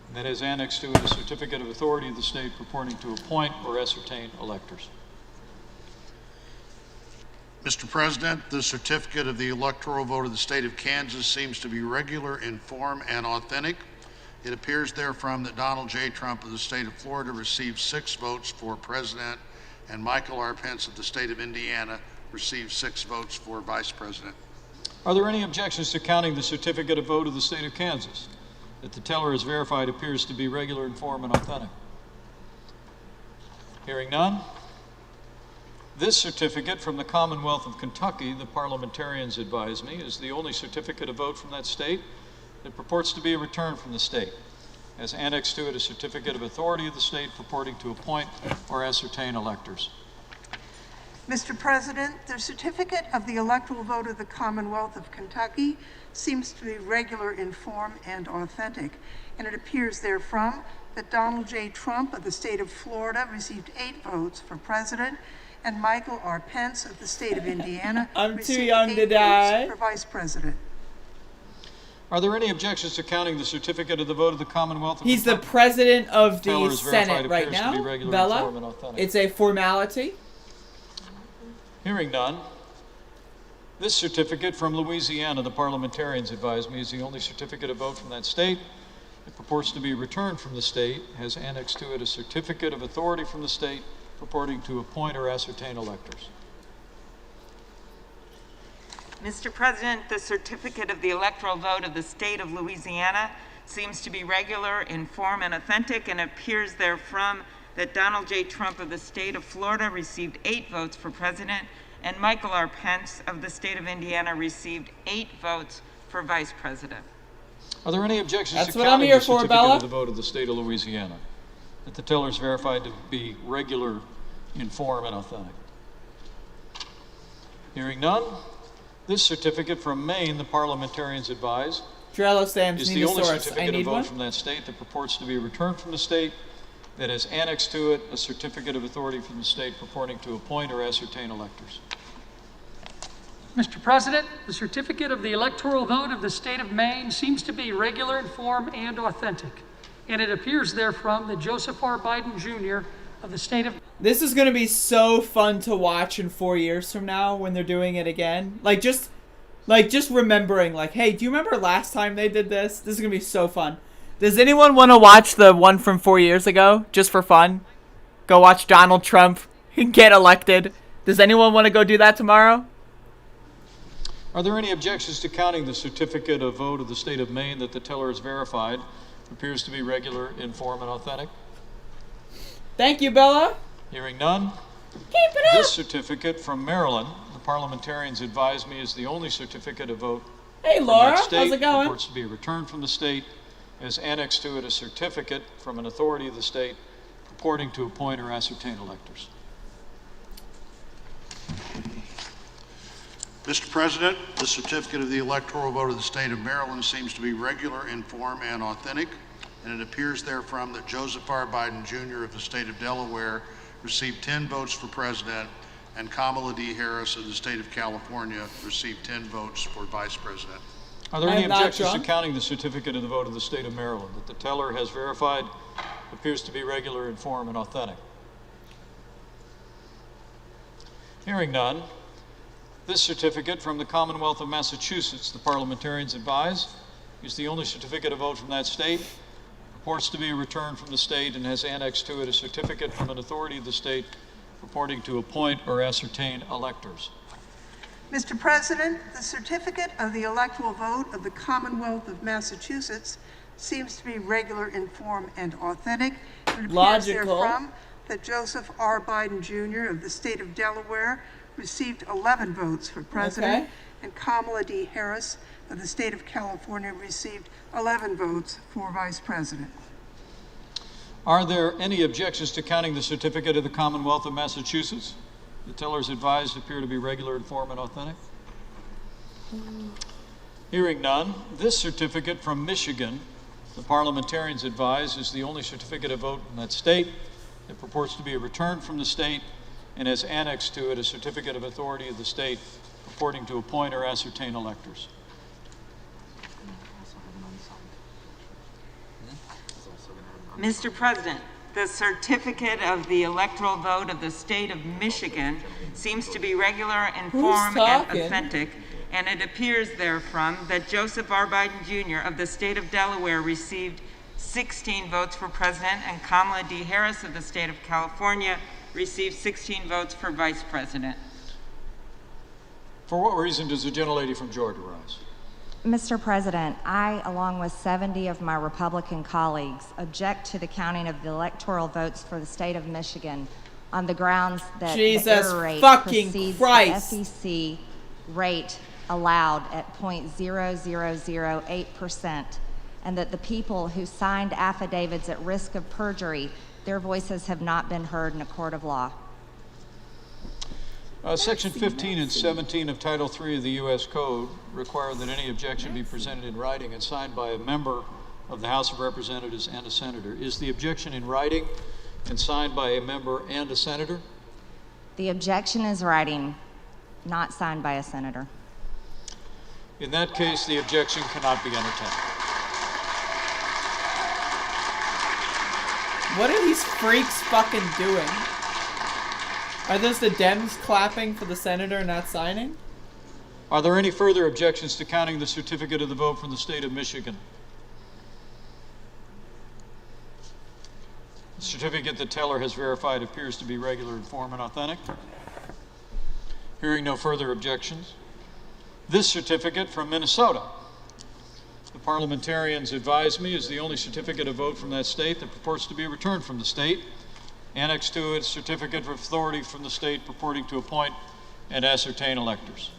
and that is annexed to it a certificate of authority of the state purporting to appoint or ascertain electors. Mr. President, the certificate of the electoral vote of the state of Kansas seems to be regular in form and authentic. It appears therefrom that Donald J. Trump of the state of Florida received 6 votes for president, and Michael R. Pence of the state of Indiana received 6 votes for vice president. Are there any objections to counting the certificate of vote of the state of Kansas that the teller has verified appears to be regular in form and authentic? Hearing none. This certificate from the Commonwealth of Kentucky, the parliamentarians advise me, is the only certificate of vote from that state that purports to be a return from the state. As annexed to it a certificate of authority of the state purporting to appoint or ascertain electors. Mr. President, the certificate of the electoral vote of the Commonwealth of Kentucky seems to be regular in form and authentic, and it appears therefrom that Donald J. Trump of the state of Florida received 8 votes for president, and Michael R. Pence of the state of Indiana I'm received too young 8 to die. votes for vice president. Are there any objections to counting the certificate of the vote of the Commonwealth of He's the Kentucky? president of the Teller is verified Senate right appears to be now, regular in form and Bella. authentic. It's a formality. Hearing none. This certificate from Louisiana, the parliamentarians advise me, is the only certificate of vote from that state. It purports to be returned from the state, has annexed to it a certificate of authority from the state purporting to appoint or ascertain electors. Mr. President, the certificate of the electoral vote of the state of Louisiana seems to be regular in form and authentic, and appears therefrom that Donald J. Trump of the state of Florida received 8 votes for president, and Michael R. Pence of the state of Indiana received 8 votes for vice president. Are there any objections That's to what I'm counting here the for, certificate Bella. of the vote of the state of Louisiana that the teller is verified to be regular in form and authentic? Hearing none. This certificate from Maine, the parliamentarians advise, Drello Stamps is the only Nenosaurus. I certificate of need vote one. from that state that purports to be returned from the state, that has annexed to it a certificate of authority from the state purporting to appoint or ascertain electors. Mr. President, the certificate of the electoral vote of the state of Maine seems to be regular in form and authentic, and it appears therefrom that Joseph R. Biden Jr. of the state of... This is going to be so fun to watch in 4 years from now when they're doing it again. Just remembering, hey, do you remember last time they did this? This is going to be so fun. Does anyone want to watch the one from 4 years ago, just for fun? Go watch Donald Trump get elected. Does anyone want to go do that tomorrow? Are there any objections to counting the certificate of vote of the state of Maine that the teller has verified appears to be regular in form and authentic? Thank you, Bella. Hearing none. Keep it up. This certificate from Maryland, the parliamentarians advise me, is the only certificate of vote Hey, from Laura. that state. How's it going? Purports to be returned from the state, has annexed to it a certificate from an authority of the state purporting to appoint or ascertain electors. Mr. President, the certificate of the electoral vote of the state of Maryland seems to be regular in form and authentic, and it appears therefrom that Joseph R. Biden Jr. of the state of Delaware received 10 votes for president, and Kamala D. Harris of the state of California received 10 votes for vice president. Are there any objections to counting the certificate of the vote of the state of Maryland that the teller has verified appears to be regular in form and authentic? Hearing none. This certificate from the Commonwealth of Massachusetts, the parliamentarians advise, is the only certificate of vote from that state, purports to be returned from the state, and has annexed to it a certificate from an authority of the state purporting to appoint or ascertain electors. Mr. President, the certificate of the electoral vote of the Commonwealth of Massachusetts seems to be regular in form and authentic. It appears therefrom that Joseph R. Biden Jr. of the state of Delaware received 11 votes for president, and Kamala D. Harris of the state of California received 11 votes for vice president. Are there any objections to counting the certificate of the Commonwealth of Massachusetts? The tellers advised appear to be regular in form and authentic. Hearing none, this certificate from Michigan, the parliamentarians advise, is the only certificate of vote in that state. It purports to be a return from the state, and has annexed to it a certificate of authority of the state purporting to appoint or ascertain electors. Mr. President, the certificate of the electoral vote of the state of Michigan seems to be regular in form and authentic, and it appears therefrom that Joseph R. Biden Jr. of the state of Delaware received 16 votes for president, and Kamala D. Harris of the state of California received 16 votes for vice president. For what reason does the gentlelady from Georgia rise? Mr. President, I, along with 70 of my Republican colleagues, object to the counting of the electoral votes for the state of Michigan on the grounds that the error rate precedes the FEC rate allowed at 0.0008%, and that the people who signed affidavits at risk of perjury, their voices have not been heard in a court of law. Section 15 and 17 of Title III of the U.S. Code require that any objection be presented in writing and signed by a member of the House of Representatives and a senator. Is the objection in writing and signed by a member and a senator? The objection is writing, not signed by a senator. In that case, the objection cannot be entertained. What are these freaks fucking doing? Are those the Dems clapping for the senator not signing? Are there any further objections to counting the certificate of the vote from the state of Michigan? The certificate the teller has verified appears to be regular in form and authentic. Hearing no further objections. This certificate from Minnesota, the parliamentarians advise me, is the only certificate of vote from that state that purports to be returned from the state. Annexed to it, certificate of authority from the state purporting to appoint and ascertain electors.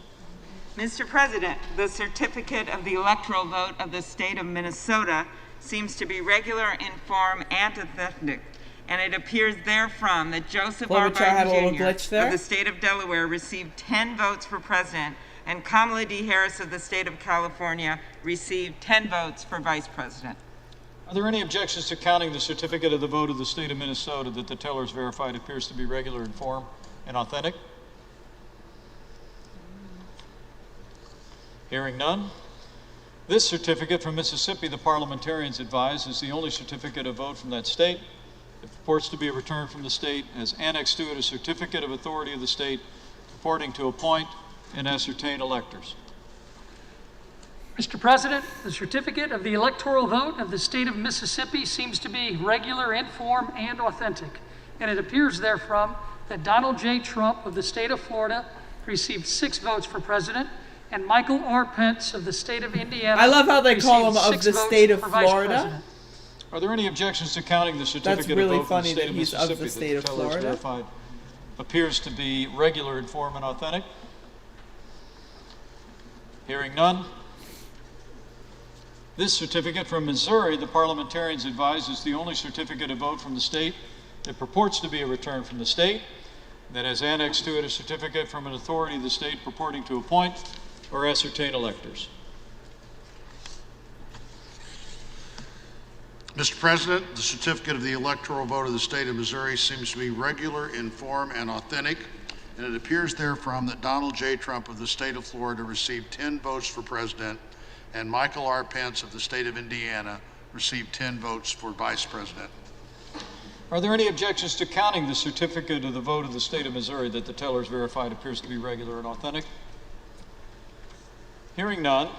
Mr. President, the certificate of the electoral vote of the state of Minnesota seems to be regular in form and authentic, and it appears therefrom that Joseph R. Biden Jr. of the state of Delaware received 10 votes for president, and Kamala D. Harris of the state of California received 10 votes for vice president. Are there any objections to counting the certificate of the vote of the state of Minnesota that the teller has verified appears to be regular in form and authentic? Hearing none. This certificate from Mississippi, the parliamentarians advise, is the only certificate of vote from that state. It purports to be a return from the state, as annexed to it a certificate of authority of the state purporting to appoint and ascertain electors. Mr. President, the certificate of the electoral vote of the state of Mississippi seems to be regular in form and authentic, and it appears therefrom that Donald J. Trump of the state of Florida received 6 votes for president, and Michael R. Pence of the state of Indiana. I love how they call him of the state of Florida. Are there any objections to counting the certificate of vote from the state of Mississippi of the state of Florida? Verified appears to be regular in form and authentic? Hearing none. This certificate from Missouri, the parliamentarians advise, is the only certificate of vote from the state that purports to be a return from the state, that has annexed to it a certificate from an authority of the state purporting to appoint or ascertain electors. Mr. President, the certificate of the electoral vote of the state of Missouri seems to be regular in form and authentic, and it appears therefrom that Donald J. Trump of the state of Florida received 10 votes for president, and Michael R. Pence of the state of Indiana received 10 votes for vice president. Are there any objections to counting the certificate of the vote of the state of Missouri that the teller has verified appears to be regular and authentic? Hearing none.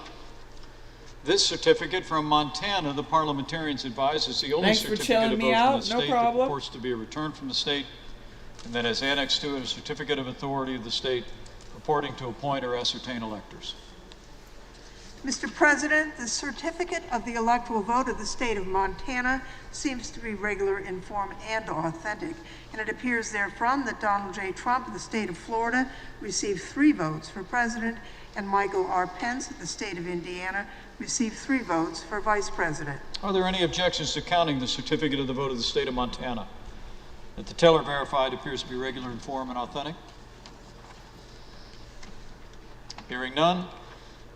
This certificate from Montana, the parliamentarians advise, is the only certificate of vote from the state that purports to be a return from the state, and that has annexed to it a certificate of authority of the state purporting to appoint or ascertain electors. Mr. President, the certificate of the electoral vote of the state of Montana seems to be regular in form and authentic, and it appears therefrom that Donald J. Trump of the state of Florida received 3 votes for president, and Michael R. Pence of the state of Indiana received 3 votes for vice president. Are there any objections to counting the certificate of the vote of the state of Montana that the teller verified appears to be regular in form and authentic? Hearing none.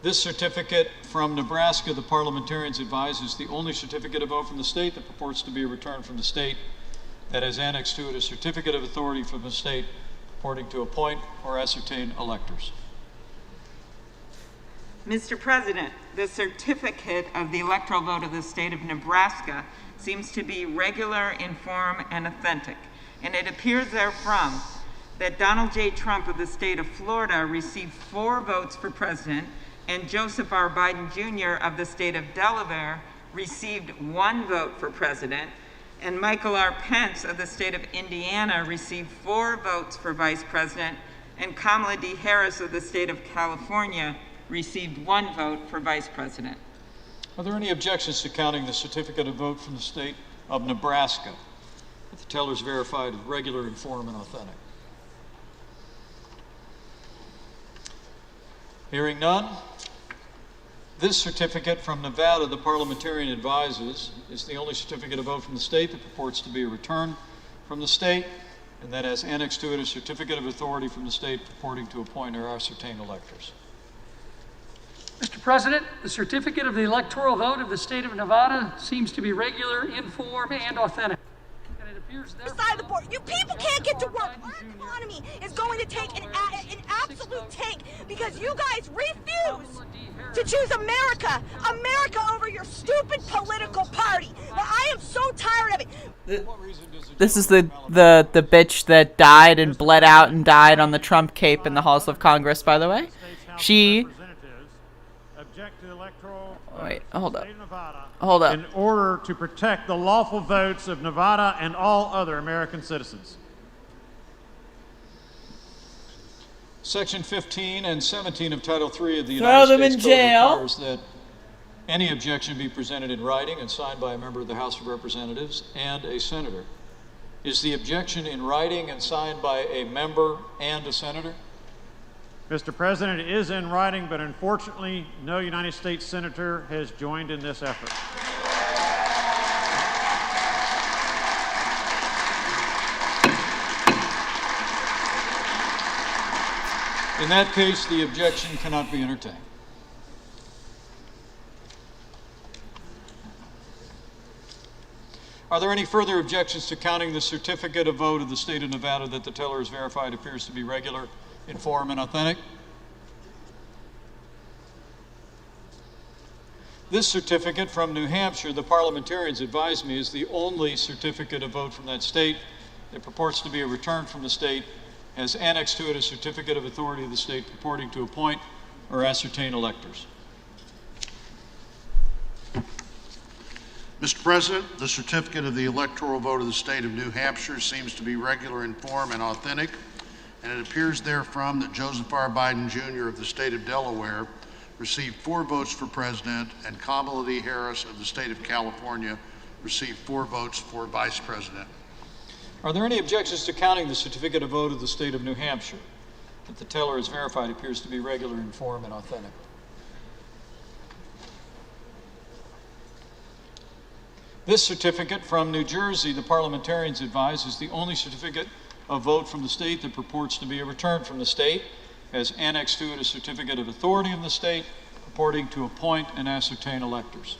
This certificate from Nebraska, the parliamentarians advise, is the only certificate of vote from the state that purports to be a return from the state, that has annexed to it a certificate of authority from the state purporting to appoint or ascertain electors. Mr. President, the certificate of the electoral vote of the state of Nebraska seems to be regular in form and authentic, and it appears therefrom that Donald J. Trump of the state of Florida received 4 votes for president, and Joseph R. Biden Jr. of the state of Delaware received 1 vote for president, and Michael R. Pence of the state of Indiana received 4 votes for vice president, and Kamala D. Harris of the state of California received 1 vote for vice president. Are there any objections to counting the certificate of vote from the state of Nebraska that the teller is verified as regular, in form, and authentic? Hearing none, this certificate from Nevada, the parliamentarian advises, is the only certificate of vote from the state that purports to be a return from the state, and that has annexed to it a certificate of authority from the state purporting to appoint or ascertain electors. Mr. President, the certificate of the electoral vote of the state of Nevada seems to be regular, in form, and authentic. And it appears Beside the board, you people can't get to work. Our economy is going to take an absolute tank because you guys refuse to choose America over your stupid political party. I am so tired of it. This is the bitch that died and bled out and died on the Trump cape in the halls of Congress, by the way. She... Wait, hold up. Hold up. In order to protect the lawful votes of Nevada and all other American citizens. Section 15 and 17 of Title III of the United States Code requires that any objection be presented in writing and signed by a member of the House of Representatives and a senator. Is the objection in writing and signed by a member and a senator? Mr. President, it is in writing, but unfortunately, no United States Senator has joined in this effort. In that case, the objection cannot be entertained. Are there any further objections to counting the certificate of vote of the state of Nevada that the teller has verified appears to be regular, in form, and authentic? This certificate from New Hampshire, the parliamentarians advise me, is the only certificate of vote from that state that purports to be a return from the state, has annexed to it a certificate of authority of the state purporting to appoint or ascertain electors. Mr. President, the certificate of the electoral vote of the state of New Hampshire seems to be regular in form and authentic, and it appears therefrom that Joseph R. Biden Jr. of the state of Delaware received 4 votes for president, and Kamala D. Harris of the state of California received 4 votes for vice president. Are there any objections to counting the certificate of vote of the state of New Hampshire that the teller has verified appears to be regular in form and authentic? This certificate from New Jersey, the parliamentarians advise, is the only certificate of vote from the state that purports to be a return from the state, has annexed to it a certificate of authority of the state purporting to appoint and ascertain electors.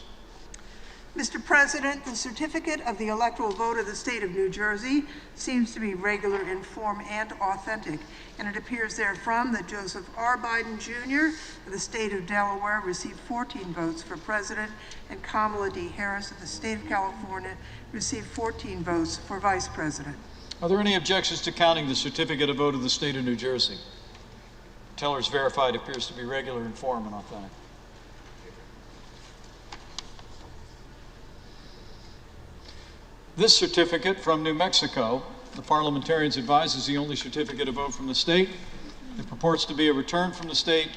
Mr. President, the certificate of the electoral vote of the state of New Jersey seems to be regular in form and authentic, and it appears therefrom that Joseph R. Biden Jr. of the state of Delaware received 14 votes for president, and Kamala D. Harris of the state of California received 14 votes for vice president. Are there any objections to counting the certificate of vote of the state of New Jersey? The teller's verified appears to be regular in form and authentic. This certificate from New Mexico, the parliamentarians advise, is the only certificate of vote from the state. It purports to be a return from the state,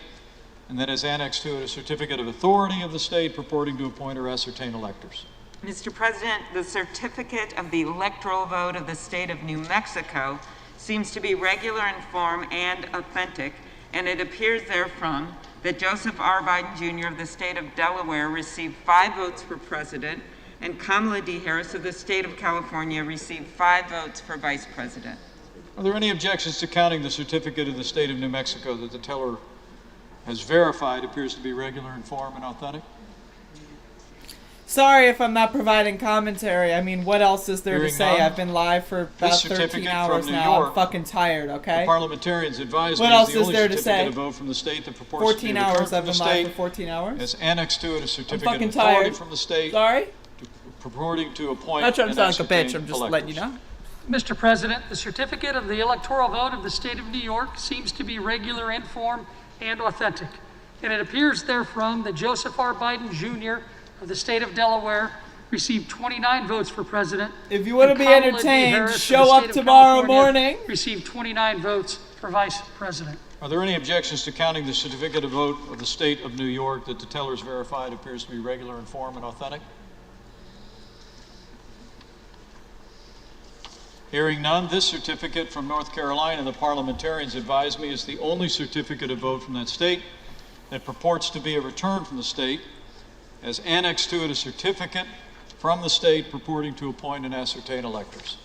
and that has annexed to it a certificate of authority of the state purporting to appoint or ascertain electors. Mr. President, the certificate of the electoral vote of the state of New Mexico seems to be regular in form and authentic, and it appears therefrom that Joseph R. Biden Jr. of the state of Delaware received 5 votes for president, and Kamala D. Harris of the state of California received 5 votes for vice president. Are there any objections to counting the certificate of the state of New Mexico that the teller has verified appears to be regular in form and authentic? Sorry if I'm not providing commentary. I mean, what else is there to Hearing say? none, I've been live for about 13 hours now. I'm fucking tired, okay? The parliamentarians advised what me else the is only there to certificate say? of vote from the state that purports 14 to be hours. returned I've from been the live state for 14 hours. as annexed to it a certificate fucking of authority tired. from the state. Sorry? Purporting to appoint Not trying to and sound like a bitch. ascertain I'm just electors. letting you know. Mr. President, the certificate of the electoral vote of the state of New York seems to be regular in form and authentic. And it appears therefrom that Joseph R. Biden Jr. of the state of Delaware received 29 votes for president. If you want to be Kamala D. entertained, Harris of show the up state of tomorrow California morning. Received 29 votes for vice president. Are there any objections to counting the certificate of vote of the state of New York that the tellers verified appears to be regular in form and authentic? Hearing none, this certificate from North Carolina, the parliamentarians advised me, is the only certificate of vote from that state that purports to be a return from the state, as annexed to it a certificate from the state purporting to appoint and ascertain electors.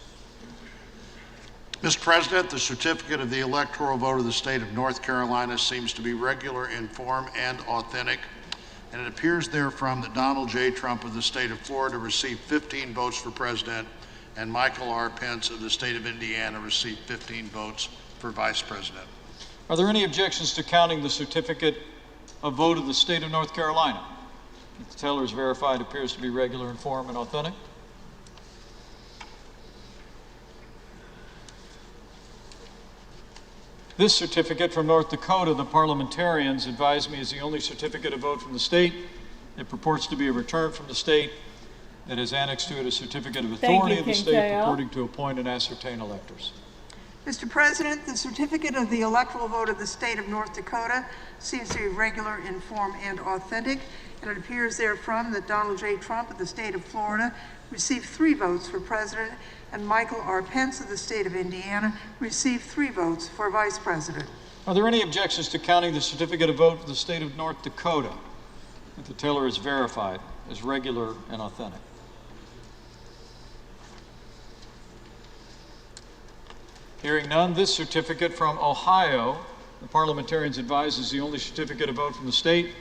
Mr. President, the certificate of the electoral vote of the state of North Carolina seems to be regular in form and authentic, and it appears therefrom that Donald J. Trump of the state of Florida received 15 votes for president, and Michael R. Pence of the state of Indiana received 15 votes for vice president. Are there any objections to counting the certificate of vote of the state of North Carolina? The teller is verified appears to be regular in form and authentic. This certificate from North Dakota, the parliamentarians advised me, is the only certificate of vote from the state. It purports to be a return from the state that is annexed to it a certificate of authority of the state purporting to appoint and ascertain electors. Mr. President, the certificate of the electoral vote of the state of North Dakota seems to be regular in form and authentic, and it appears therefrom that Donald J. Trump of the state of Florida received 3 votes for president, and Michael R. Pence of the state of Indiana received 3 votes for vice president. Are there any objections to counting the certificate of vote of the state of North Dakota that the teller is verified as regular and authentic? Hearing none, this certificate from Ohio, the parliamentarians advise, is the only certificate of vote from the state.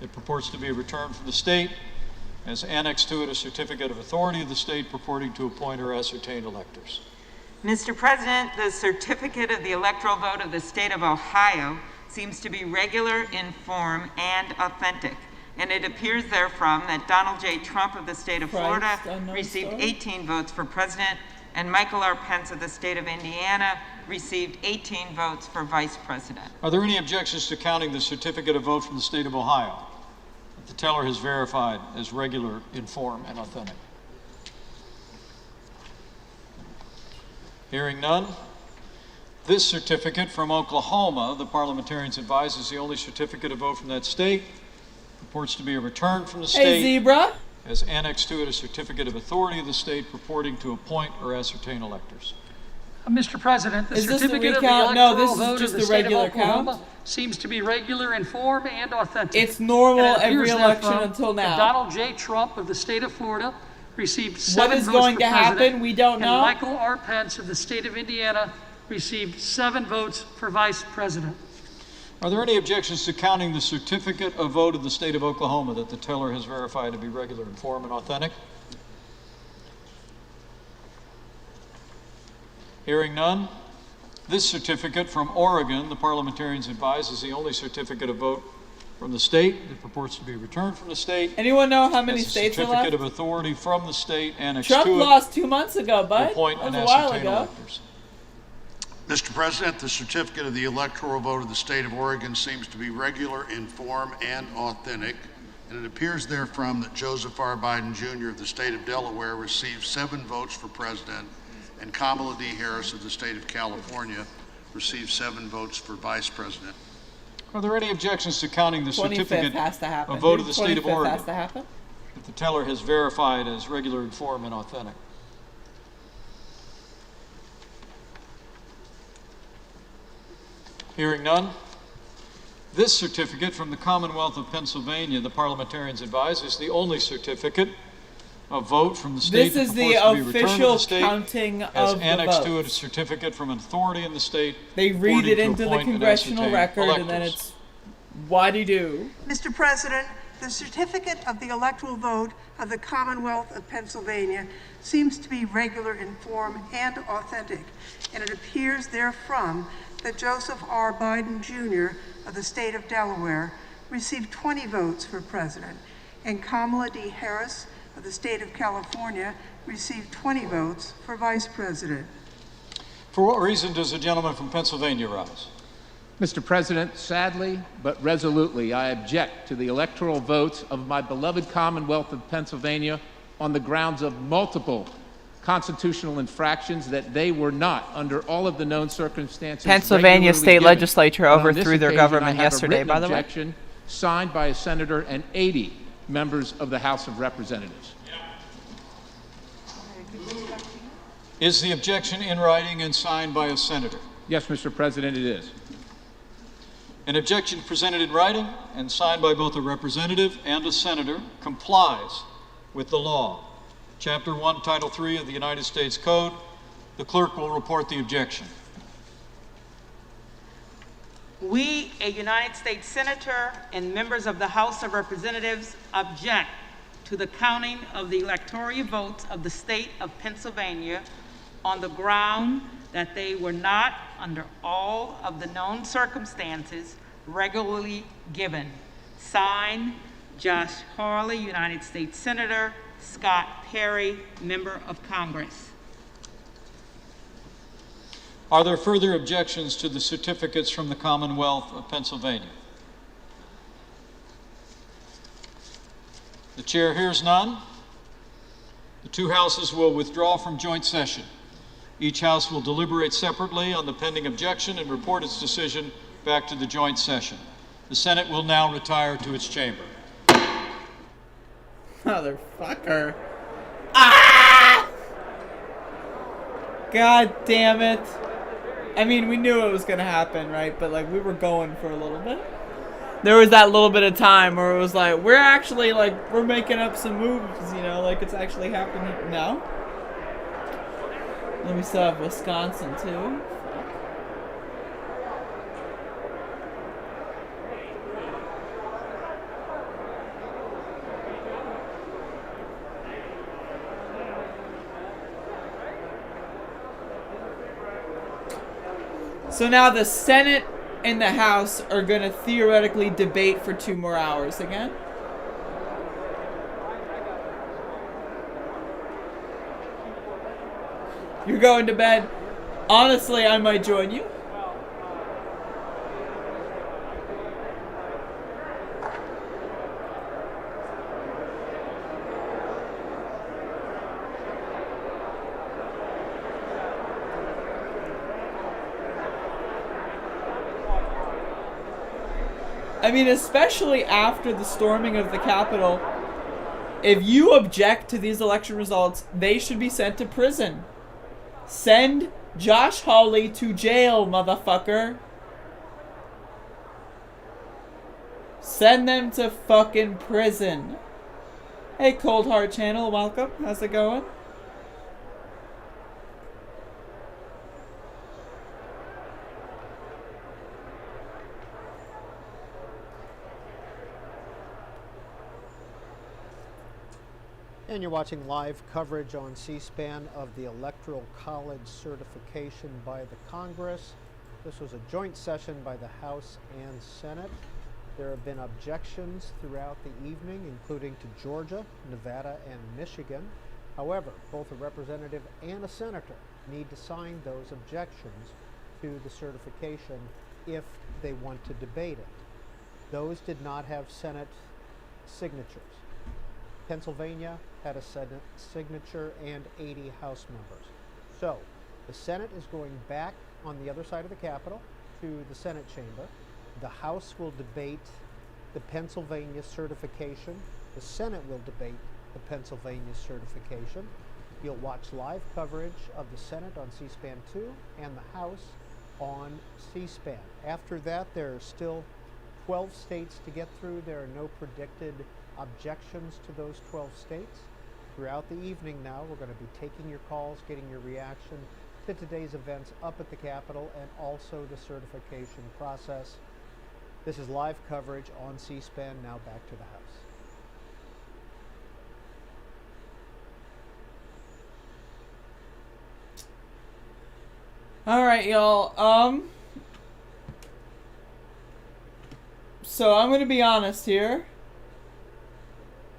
It purports to be a return from the state, as annexed to it a certificate of authority of the state purporting to appoint or ascertain electors. Mr. President, the certificate of the electoral vote of the state of Ohio seems to be regular in form and authentic, and it appears therefrom that Donald J. Trump of the state of Florida received 18 votes for president, and Michael R. Pence of the state of Indiana received 18 votes for vice president. Are there any objections to counting the certificate of vote from the state of Ohio that the teller has verified as regular in form and authentic? Hearing none, this certificate from Oklahoma, the parliamentarians advise, is the only certificate of vote from that state. Purports to be a return from the state. Hey, Zebra. As annexed to it a certificate of authority of the state purporting to appoint or ascertain electors. Mr. President, the Is this the certificate of the recount? electoral No, this is vote just of the the state regular of Oklahoma count. seems to be regular in form and authentic. It's normal And it every appears election therefrom until that now. Donald J. Trump of the state of Florida received 7 What is votes going for to happen? president, We don't know. And Michael R. Pence of the state of Indiana received 7 votes for vice president. Are there any objections to counting the certificate of vote of the state of Oklahoma that the teller has verified to be regular in form and authentic? Hearing none, this certificate from Oregon, the parliamentarians advise, is the only certificate of vote from the state that purports to be returned from the state. Anyone know how many as a states are certificate left? of authority from the state annexed Trump to it. lost 2 months ago, bud. Appoint That was and a while ascertain ago. electors. Mr. President, the certificate of the electoral vote of the state of Oregon seems to be regular in form and authentic, and it appears therefrom that Joseph R. Biden Jr. of the state of Delaware received 7 votes for president, and Kamala D. Harris of the state of California received 7 votes for vice president. Are there any objections to counting the 25th certificate has to happen. of vote of the state of 25th Oregon has to happen. that the teller has verified as regular in form and authentic? Hearing none, this certificate from the Commonwealth of Pennsylvania, the parliamentarians advise, is the only certificate of vote from the state This is that the purports to be returned to official the state counting as of the annexed to it a votes. certificate from an authority in the state. They read purporting it to into the appoint and congressional ascertain record, and then electors. it's why-de-do. Mr. President, The certificate of the electoral vote of the Commonwealth of Pennsylvania seems to be regular in form and authentic, and it appears therefrom that Joseph R. Biden Jr. of the state of Delaware received 20 votes for president, and Kamala D. Harris of the state of California received 20 votes for vice president. For what reason does the gentleman from Pennsylvania rise? Mr. President, sadly but resolutely, I object to the electoral votes of my beloved Commonwealth of Pennsylvania on the grounds of multiple constitutional infractions that they were not, under all of the known circumstances. Pennsylvania state given. legislature On overthrew this their occasion, government I have yesterday, a by the way. objection signed by a senator and 80 members of the House of Representatives. Is the objection in writing and signed by a senator? Yes, Mr. President, it is. An objection presented in writing and signed by both a representative and a senator complies with the law. Chapter 1, Title 3 of the United States Code. The clerk will report the objection. We, a United States Senator and members of the House of Representatives, object to the counting of the electoral votes of the state of Pennsylvania on the ground that they were not, under all of the known circumstances, regularly given. Signed, Josh Hawley, United States Senator, Scott Perry, Member of Congress. Are there further objections to the certificates from the Commonwealth of Pennsylvania? The chair hears none. The two houses will withdraw from joint session. Each house will deliberate separately on the pending objection and report its decision back to the joint session. The Senate will now retire to its chamber. Motherfucker. Ah! God damn it. I mean, we knew it was gonna happen, right? But, like, we were going for a little bit. There was that little bit of time where it was like, we're actually, like, we're making up some moves, you know, like it's actually happening now. Then we still have Wisconsin, too. So now the Senate and the House are going to theoretically debate for 2 more hours again. You're going to bed. Honestly, I might join you. I mean, especially after the storming of the Capitol, if you object to these election results, they should be sent to prison. Send Josh Hawley to jail, motherfucker. Send them to fucking prison. Hey, Cold Heart Channel, welcome. How's it going? And you're watching live coverage on C-SPAN of the Electoral College certification by the Congress. This was a joint session by the House and Senate. There have been objections throughout the evening, including to Georgia, Nevada, and Michigan. However, both a representative and a senator need to sign those objections to the certification if they want to debate it. Those did not have Senate signatures. Pennsylvania had a Senate signature and 80 House members. So the Senate is going back on the other side of the Capitol to the Senate chamber. The House will debate the Pennsylvania certification. The Senate will debate the Pennsylvania certification. You'll watch live coverage of the Senate on C-SPAN 2 and the House on C-SPAN. After that, there are still 12 states to get through. There are no predicted objections to those 12 states. Throughout the evening now, we're going to be taking your calls, getting your reaction to today's events up at the Capitol and also the certification process. This is live coverage on C-SPAN. Now back to the House. Alright, y'all. So I'm gonna be honest here.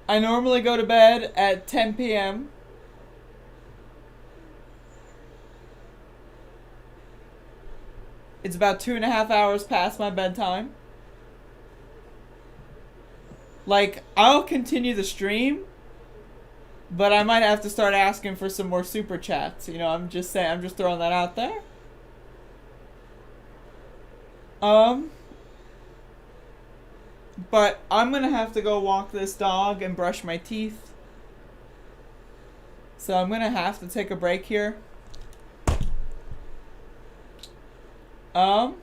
I normally go to bed at 10 p.m. It's about 2.5 hours past my bedtime. Like, I'll continue the stream, but I might have to start asking for some more super chats. You know, I'm just saying, I'm just throwing that out there. But I'm gonna have to go walk this dog and brush my teeth. So I'm gonna have to take a break here. But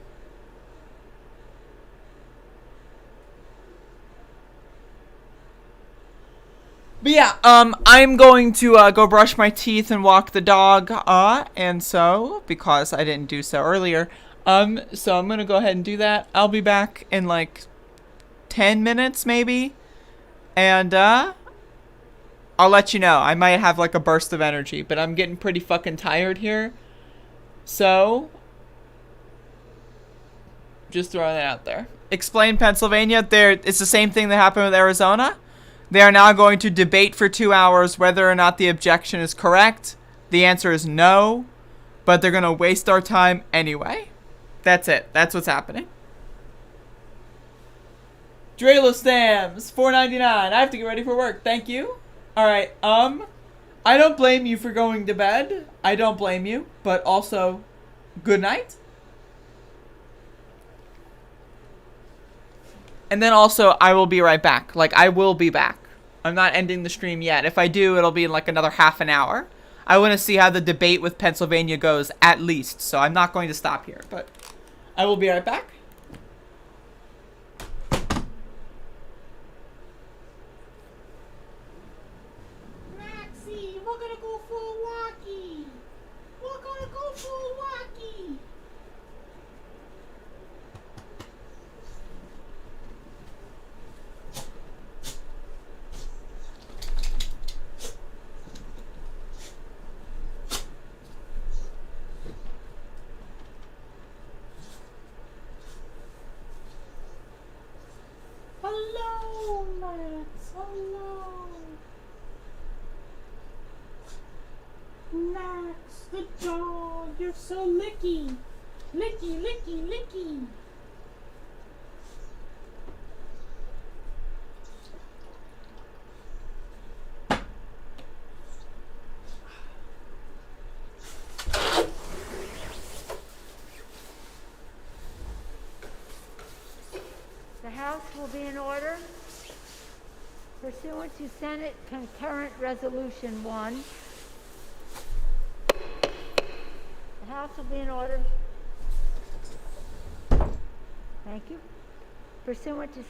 yeah, I'm going to go brush my teeth and walk the dog, and so, because I didn't do so earlier, so I'm gonna go ahead and do that. I'll be back in like 10 minutes maybe, and I'll let you know. I might have like a burst of energy, but I'm getting pretty fucking tired here, so just throwing it out there. Explain Pennsylvania. It's the same thing that happened with Arizona. They are now going to debate for 2 hours whether or not the objection is correct. The answer is no, but they're going to waste our time anyway. That's it. That's what's happening. Drelo Stams, $4.99. I have to get ready for work. Thank you. Alright, I don't blame you for going to bed. I don't blame you, but also, good night. And then also, I will be right back. Like, I will be back. I'm not ending the stream yet. If I do, it'll be in like another half an hour. I want to see how the debate with Pennsylvania goes, at least. So I'm not going to stop here, but I will be right back. Maxie, we're gonna go for a walkie. We're gonna go for a walkie. Hello, Max. Hello. Max, the dog. You're so licky. Licky, licky, licky. The House will be in order. Pursuant to Senate Concurrent Resolution 1, the House will be in order. Thank you. Pursuant to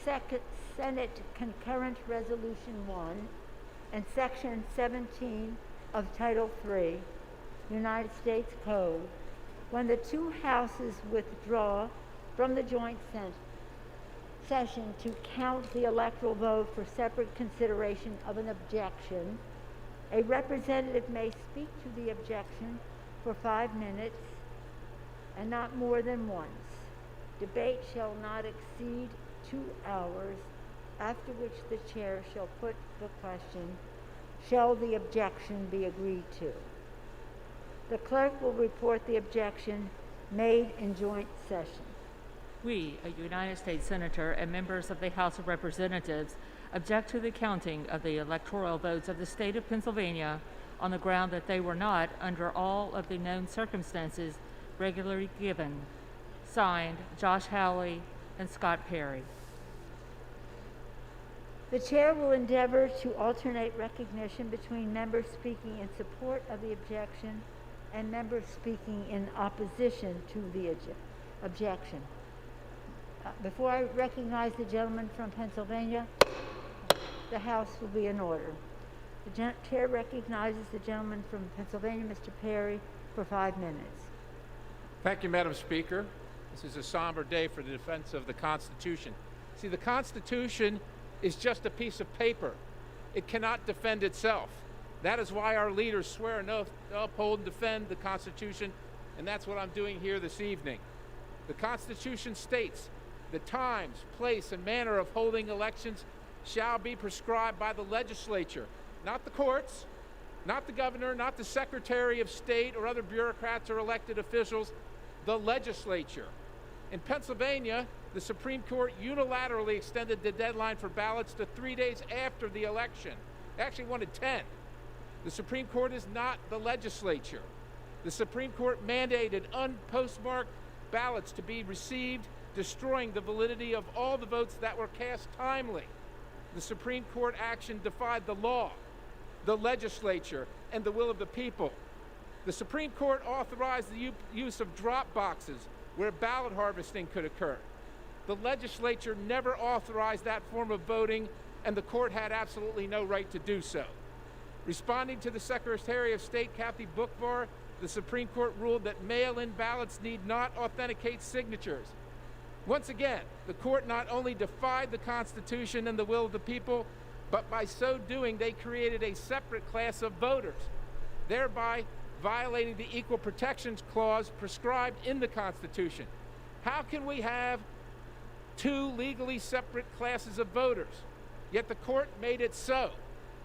Senate Concurrent Resolution 1 and Section 17 of Title III, United States Code, when the two houses withdraw from the joint session to count the electoral vote for separate consideration of an objection, a representative may speak to the objection for 5 minutes and not more than once. Debate shall not exceed 2 hours, after which the chair shall put the question, shall the objection be agreed to? The clerk will report the objection made in joint session. We, a United States Senator and members of the House of Representatives, object to the counting of the electoral votes of the state of Pennsylvania on the ground that they were not, under all of the known circumstances, regularly given. Signed, Josh Howley and Scott Perry. The chair will endeavor to alternate recognition between members speaking in support of the objection and members speaking in opposition to the objection. Before I recognize the gentleman from Pennsylvania, the House will be in order. The chair recognizes the gentleman from Pennsylvania, Mr. Perry, for 5 minutes. Thank you, Madam Speaker. This is a somber day for the defense of the Constitution. See, the Constitution is just a piece of paper. It cannot defend itself. That is why our leaders swear an oath to uphold and defend the Constitution and that's what I'm doing here this evening. The Constitution states the times, place, and manner of holding elections shall be prescribed by the legislature, not the courts, not the governor, not the Secretary of State or other bureaucrats or elected officials, the legislature. In Pennsylvania, the Supreme Court unilaterally extended the deadline for ballots to 3 days after the election. They actually wanted 10. The Supreme Court is not the legislature. The Supreme Court mandated unpostmarked ballots to be received, destroying the validity of all the votes that were cast timely. The Supreme Court action defied the law, the legislature, and the will of the people. The Supreme Court authorized the use of drop boxes where ballot harvesting could occur. The legislature never authorized that form of voting, and the court had absolutely no right to do so. Responding to the Secretary of State, Kathy Boockvar, the Supreme Court ruled that mail-in ballots need not authenticate signatures. Once again, the court not only defied the Constitution and the will of the people, but by so doing, they created a separate class of voters, thereby violating the Equal Protections Clause prescribed in the Constitution. How can we have two legally separate classes of voters? Yet the court made it so,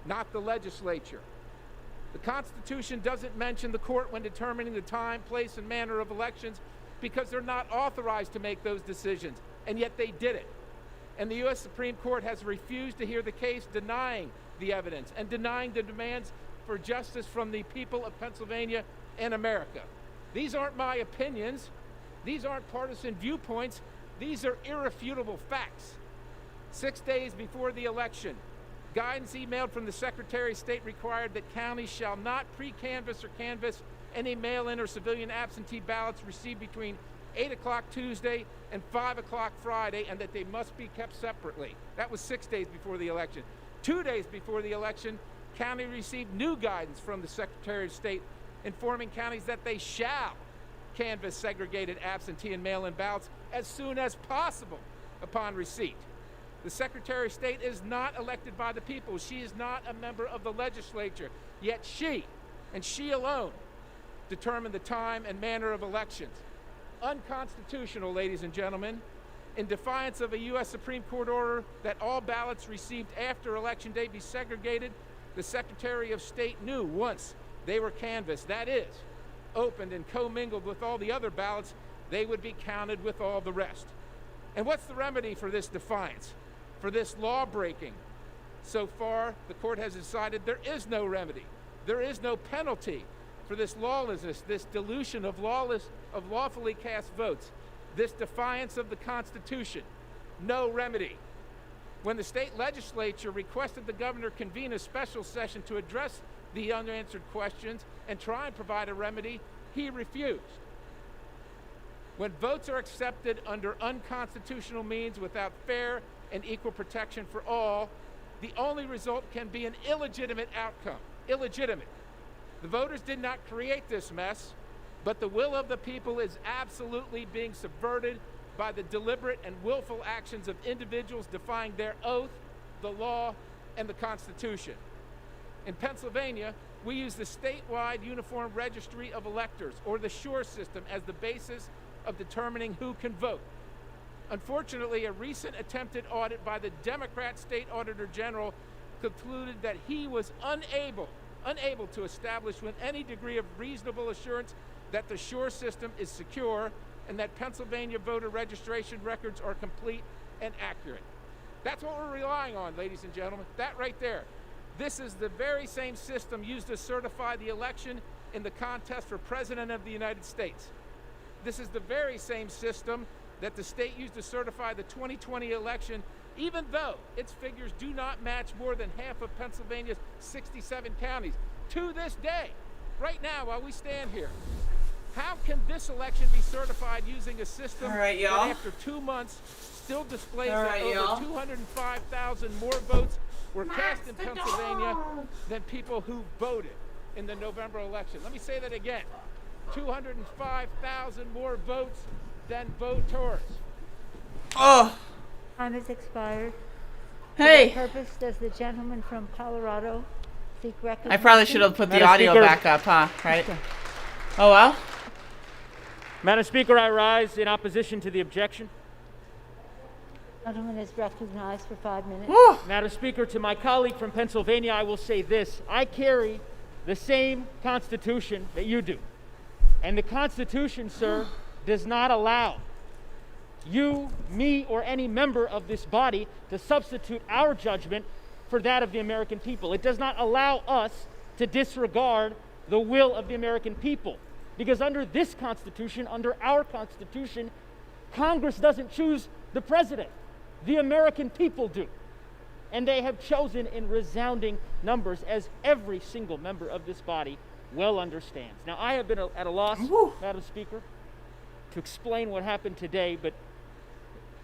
not the legislature. The Constitution doesn't mention the court when determining the time, place, and manner of elections because they're not authorized to make those decisions, and yet they did it. And the U.S. Supreme Court has refused to hear the case, denying the evidence and denying the demands for justice from the people of Pennsylvania and America. These aren't my opinions. These aren't partisan viewpoints. These are irrefutable facts. 6 days before the election, guidance emailed from the Secretary of State required that counties shall not pre-canvass or canvass any mail-in or civilian absentee ballots received between 8 o'clock Tuesday and 5 o'clock Friday, and that they must be kept separately. That was 6 days before the election. 2 days before the election, county received new guidance from the Secretary of State informing counties that they shall canvass segregated absentee and mail-in ballots as soon as possible upon receipt. The Secretary of State is not elected by the people. She is not a member of the legislature. Yet she, and she alone, determine the time and manner of elections. Unconstitutional, ladies and gentlemen. In defiance of a U.S. Supreme Court order that all ballots received after Election Day be segregated, the Secretary of State knew once they were canvassed, that is, opened and commingled with all the other ballots, they would be counted with all the rest. And what's the remedy for this defiance, for this law breaking? So far, the court has decided there is no remedy. There is no penalty for this lawlessness, this dilution of lawfully cast votes, this defiance of the Constitution. No remedy. When the state legislature requested the governor convene a special session to address the unanswered questions and try and provide a remedy, he refused. When votes are accepted under unconstitutional means without fair and equal protection for all, the only result can be an illegitimate outcome. Illegitimate. The voters did not create this mess, but the will of the people is absolutely being subverted by the deliberate and willful actions of individuals defying their oath, the law, and the Constitution. In Pennsylvania, we use the statewide Uniform Registry of Electors, or the SURE system, as the basis of determining who can vote. Unfortunately, a recent attempted audit by the Democrat State Auditor General concluded that he was unable to establish with any degree of reasonable assurance that the SURE system is secure and that Pennsylvania voter registration records are complete and accurate. That's what we're relying on, ladies and gentlemen. That right there. This is the very same system used to certify the election in the contest for President of the United States. This is the very same system that the state used to certify the 2020 election, even though its figures do not match more than half of Pennsylvania's 67 counties. To this day, right now, while we stand here, how can this election be certified using a system that after 2 months still displays that over 205,000 more votes were cast in Pennsylvania than people who voted in the November election? Let me say that again. 205,000 more votes than voters. Oh. Time has expired. Hey. For what purpose does the gentleman from Colorado seek recognition? I probably should have put the audio back up, huh? Right? Oh well. Madam Speaker, I rise in opposition to the objection. Gentleman is recognized for 5 minutes. Madam Speaker, to my colleague from Pennsylvania, I will say this. I carry the same Constitution that you do. And the Constitution, sir, does not allow you, me, or any member of this body to substitute our judgment for that of the American people. It does not allow us to disregard the will of the American people. Because under this Constitution, under our Constitution, Congress doesn't choose the president. The American people do. And they have chosen in resounding numbers, as every single member of this body well understands. Now, I have been at a loss, Madam Speaker, to explain what happened today, but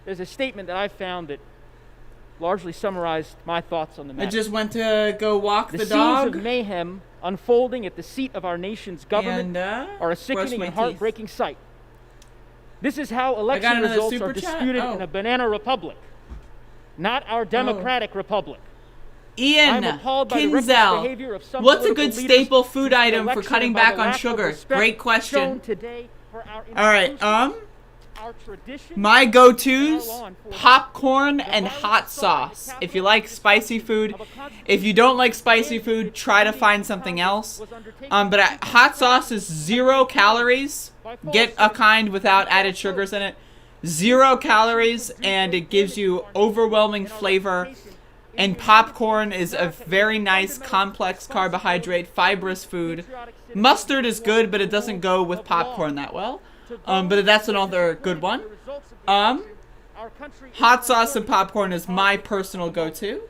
there's a statement that I found that largely summarized my thoughts on the matter. I just went to go walk the dog. The scenes of mayhem unfolding at the seat of our nation's government are a sickening and heartbreaking sight. This is how election results are disputed in a banana republic, not our democratic republic. Ian Kinzel, what's a good staple food item for cutting back on sugar? Great question. All right, my go-tos, popcorn and hot sauce. If you like spicy food. If you don't like spicy food, try to find something else. But hot sauce is 0 calories. Get a kind without added sugars in it. 0 calories, and it gives you overwhelming flavor. And popcorn is a very nice, complex carbohydrate, fibrous food. Mustard is good, but it doesn't go with popcorn that well. But that's another good one. Hot sauce and popcorn is my personal go-to.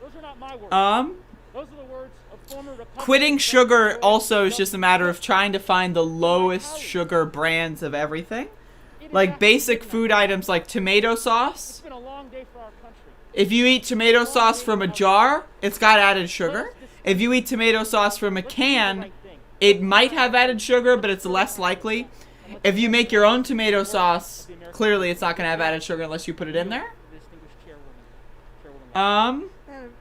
Quitting sugar also is just a matter of trying to find the lowest sugar brands of everything. Like basic food items like tomato sauce. If you eat tomato sauce from a jar, it's got added sugar. If you eat tomato sauce from a can, it might have added sugar, but it's less likely. If you make your own tomato sauce, clearly it's not going to have added sugar unless you put it in there. Madam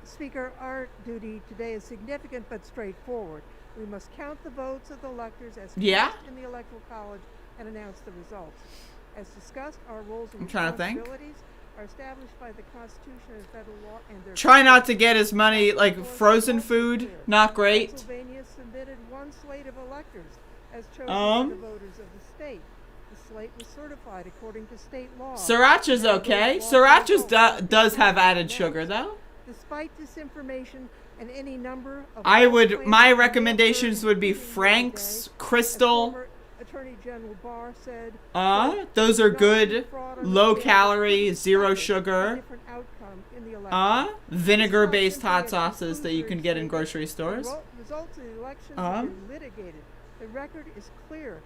Speaker, our duty today is significant but straightforward. We must count the votes of the electors as cast in the Electoral College and announce the results. As discussed, our roles and responsibilities are established by the Constitution and federal law and their try not to get as many, like, frozen food. Not great. Pennsylvania submitted one slate of electors as chosen by the voters of the state. The slate was certified according to state law. Sriracha's okay. Sriracha does have added sugar, though. Despite disinformation and any number of my recommendations would be Frank's, Crystal. Attorney General Barr said, those are good, low calorie, 0 sugar. Vinegar-based hot sauces that you can get in grocery stores. Results of the election have been litigated. The record is clear.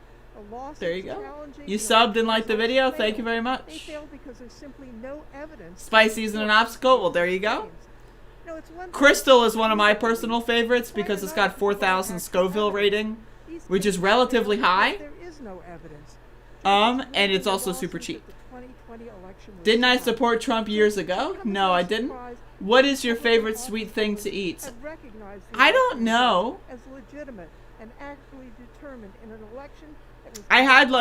There you go. You subbed and liked the video. Thank you very much. They failed because there's simply no evidence. Spicy isn't an obstacle. Well, there you go. Crystal is one of my personal favorites because it's got 4,000 Scoville rating, which is relatively high. There is no evidence. And it's also super cheap. Didn't I support Trump years ago? No, I didn't. What is your favorite sweet thing to eat? I don't know. As legitimate and actually determined in an election. I had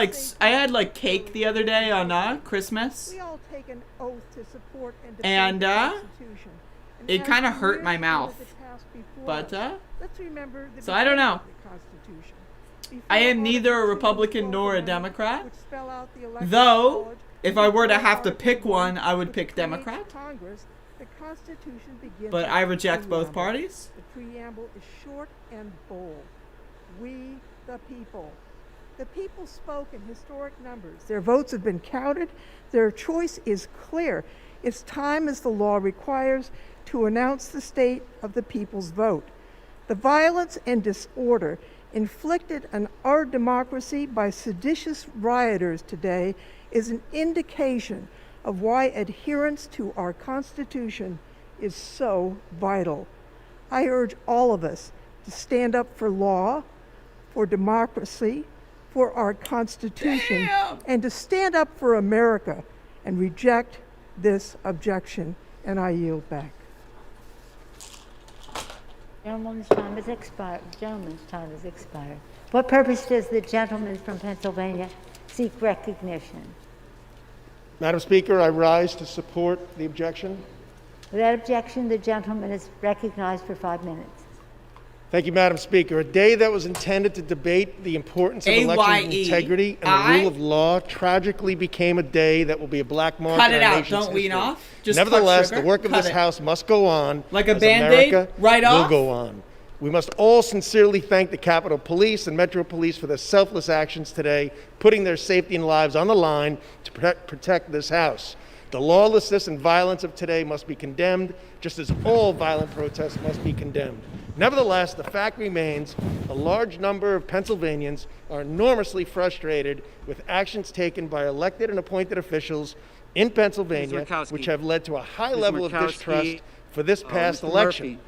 like cake the other day on Christmas. We all take an oath to support and defend the Constitution. It kind of hurt my mouth. But let's remember so I don't know. I am neither a Republican nor a Democrat. Though, if I were to have to pick one, I would pick Democrat. But I reject both parties. The preamble is short and bold. We, the people. The people spoke in historic numbers. Their votes have been counted. Their choice is clear. It's time, as the law requires, to announce the state of the people's vote. The violence and disorder inflicted on our democracy by seditious rioters today is an indication of why adherence to our Constitution is so vital. I urge all of us to stand up for law, for democracy, for our Constitution, and to stand up for America and reject this objection. And I yield back. Gentleman's time has expired. What purpose does the gentleman from Pennsylvania seek recognition. Madam Speaker, I rise to support the objection. Without objection, the gentleman is recognized for 5 minutes. Thank you, Madam Speaker. A day that was intended to debate the importance of election integrity and the rule of law tragically became a day that will be a black mark Cut in it our out. nation's Don't wean history. off. Just Nevertheless, cut the sugar. work of Cut this it. House must go on. Like a as Band-Aid? America Right will off? go on. We must all sincerely thank the Capitol Police and Metro Police for their selfless actions today, putting their safety and lives on the line to protect this House. The lawlessness and violence of today must be condemned, just as all violent protests must be condemned. Nevertheless, the fact remains a large number of Pennsylvanians are enormously frustrated with actions taken by elected and appointed officials in Pennsylvania, which have led to a high level of distrust for this past election.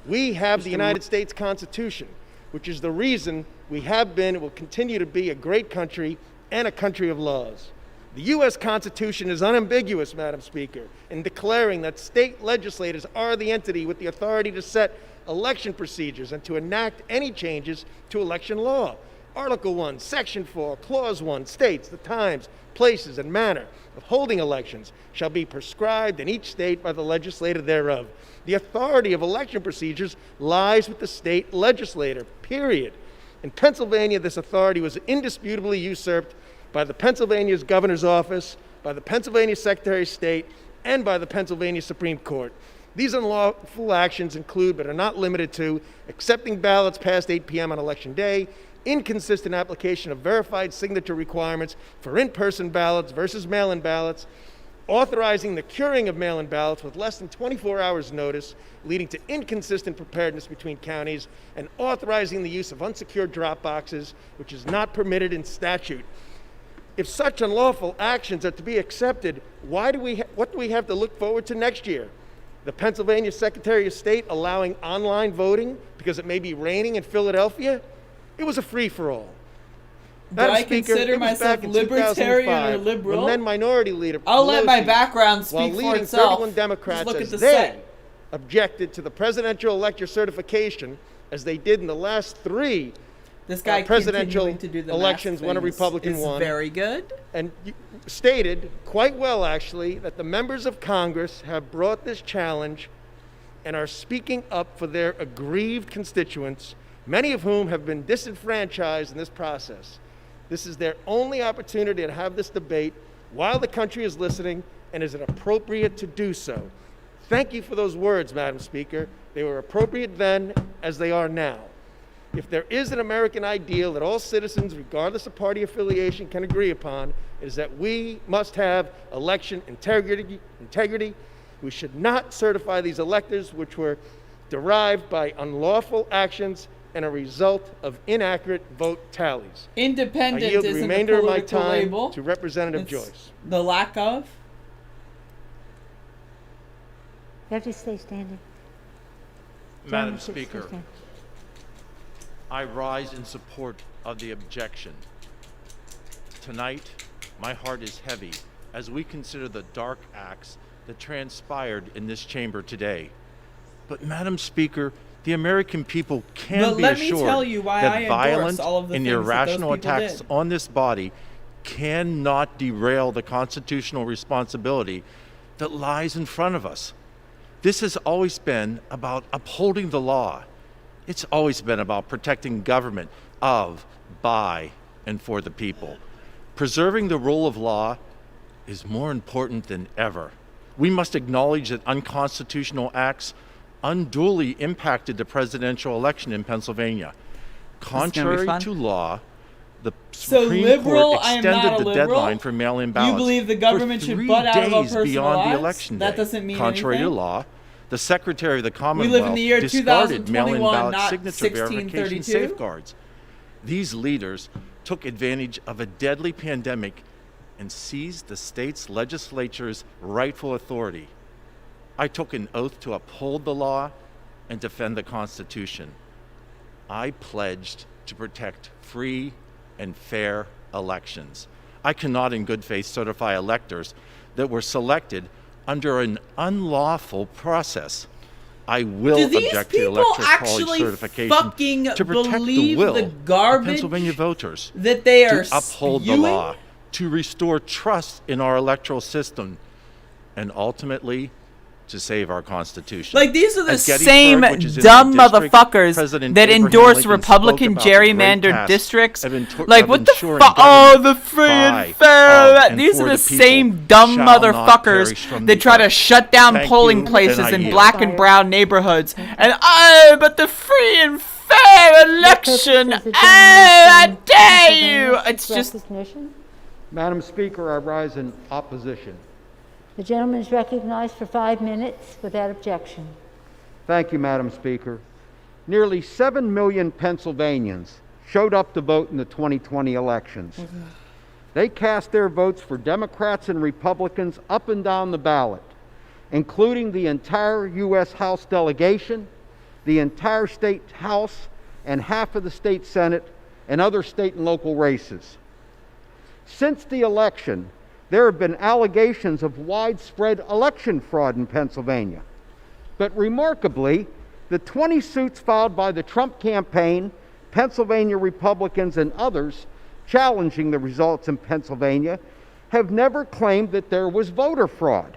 We have the United States Constitution, which is the reason we have been and will continue to be a great country and a country of laws. The U.S. Constitution is unambiguous, Madam Speaker, in declaring that state legislators are the entity with the authority to set election procedures and to enact any changes to election law. Article 1, Section 4, Clause 1 states the times, places, and manner of holding elections shall be prescribed in each state by the legislator thereof. The authority of election procedures lies with the state legislator, period. In Pennsylvania, this authority was indisputably usurped by the Pennsylvania's governor's office, by the Pennsylvania Secretary of State, and by the Pennsylvania Supreme Court. These unlawful actions include, but are not limited to, accepting ballots past 8 p.m. on Election Day, inconsistent application of verified signature requirements for in-person ballots versus mail-in ballots, authorizing the curing of mail-in ballots with less than 24 hours notice, leading to inconsistent preparedness between counties, and authorizing the use of unsecured drop boxes, which is not permitted in statute. If such unlawful actions are to be accepted, what do we have to look forward to next year? The Pennsylvania Secretary of State allowing online voting because it may be raining in Philadelphia? It was a free-for-all. Do I consider myself libertarian or liberal? When then Minority Leader I'll let my Pelosi, background while speak for leading itself. 31 Democrats Just look as at the they set. objected to the presidential elector certification, as they did in the last 3 This guy presidential continuing to do the elections math when a thing Republican is won. very good. And stated quite well, actually, that the members of Congress have brought this challenge and are speaking up for their aggrieved constituents, many of whom have been disenfranchised in this process. This is their only opportunity to have this debate while the country is listening, and is it appropriate to do so? Thank you for those words, Madam Speaker. They were appropriate then as they are now. If there is an American ideal that all citizens, regardless of party affiliation, can agree upon, it is that we must have election integrity. We should not certify these electors which were derived by unlawful actions and a result of inaccurate vote tallies. Independent I yield the isn't remainder a of my political time label. to Representative It's Joyce. The lack of. You have to stay standing. Madam Gentlemen, stay Speaker, standing. I rise in support of the objection. Tonight, my heart is heavy as we consider the dark acts that transpired in this chamber today. But, Madam Speaker, the American people can be assured that violent and irrational attacks on this body cannot derail the constitutional responsibility that lies in front of us. This has always been about upholding the law. It's always been about protecting government of, by, and for the people. Preserving the rule of law is more important than ever. We must acknowledge that unconstitutional acts unduly impacted the presidential election in Pennsylvania. Contrary to law, the Supreme Court extended the deadline for mail-in ballots. You believe the government should butt out of our personal beyond lives? the election day. That doesn't mean Contrary anything. to law, the Secretary of the Commonwealth We live in the year discarded 2021, mail-in ballot not signature verification 1632. safeguards. These leaders took advantage of a deadly pandemic and seized the state's legislature's rightful authority. I took an oath to uphold the law and defend the Constitution. I pledged to protect free and fair elections. I cannot in good faith certify electors that were selected under an unlawful process. I will object to the Electoral College certification to protect the will of Pennsylvania voters that they are to uphold the spewing? law. to restore trust in our electoral system, and ultimately to save our Constitution. Like, these are the At same Gettysburg, which is in dumb my district, motherfuckers President that Abraham endorse Lincoln Republican spoke about the great gerrymandered task districts. of Like, what the ensuring fuck? Oh, government the free by, and fair. of, and These for are the people same dumb shall not perish motherfuckers from that the try to earth. shut down Thank polling you, places and I in yield. black and brown neighborhoods. And, oh, but the free and fair election. Oh, I dare you. It's just... Recognition. Madam Speaker, I rise in opposition. The gentleman is recognized for 5 minutes without objection. Thank you, Madam Speaker. Nearly 7 million Pennsylvanians showed up to vote in the 2020 elections. They cast their votes for Democrats and Republicans up and down the ballot, including the entire U.S. House delegation, the entire state House, and half of the state Senate, and other state and local races. Since the election, there have been allegations of widespread election fraud in Pennsylvania. But remarkably, the 20 suits filed by the Trump campaign, Pennsylvania Republicans, and others challenging the results in Pennsylvania have never claimed that there was voter fraud.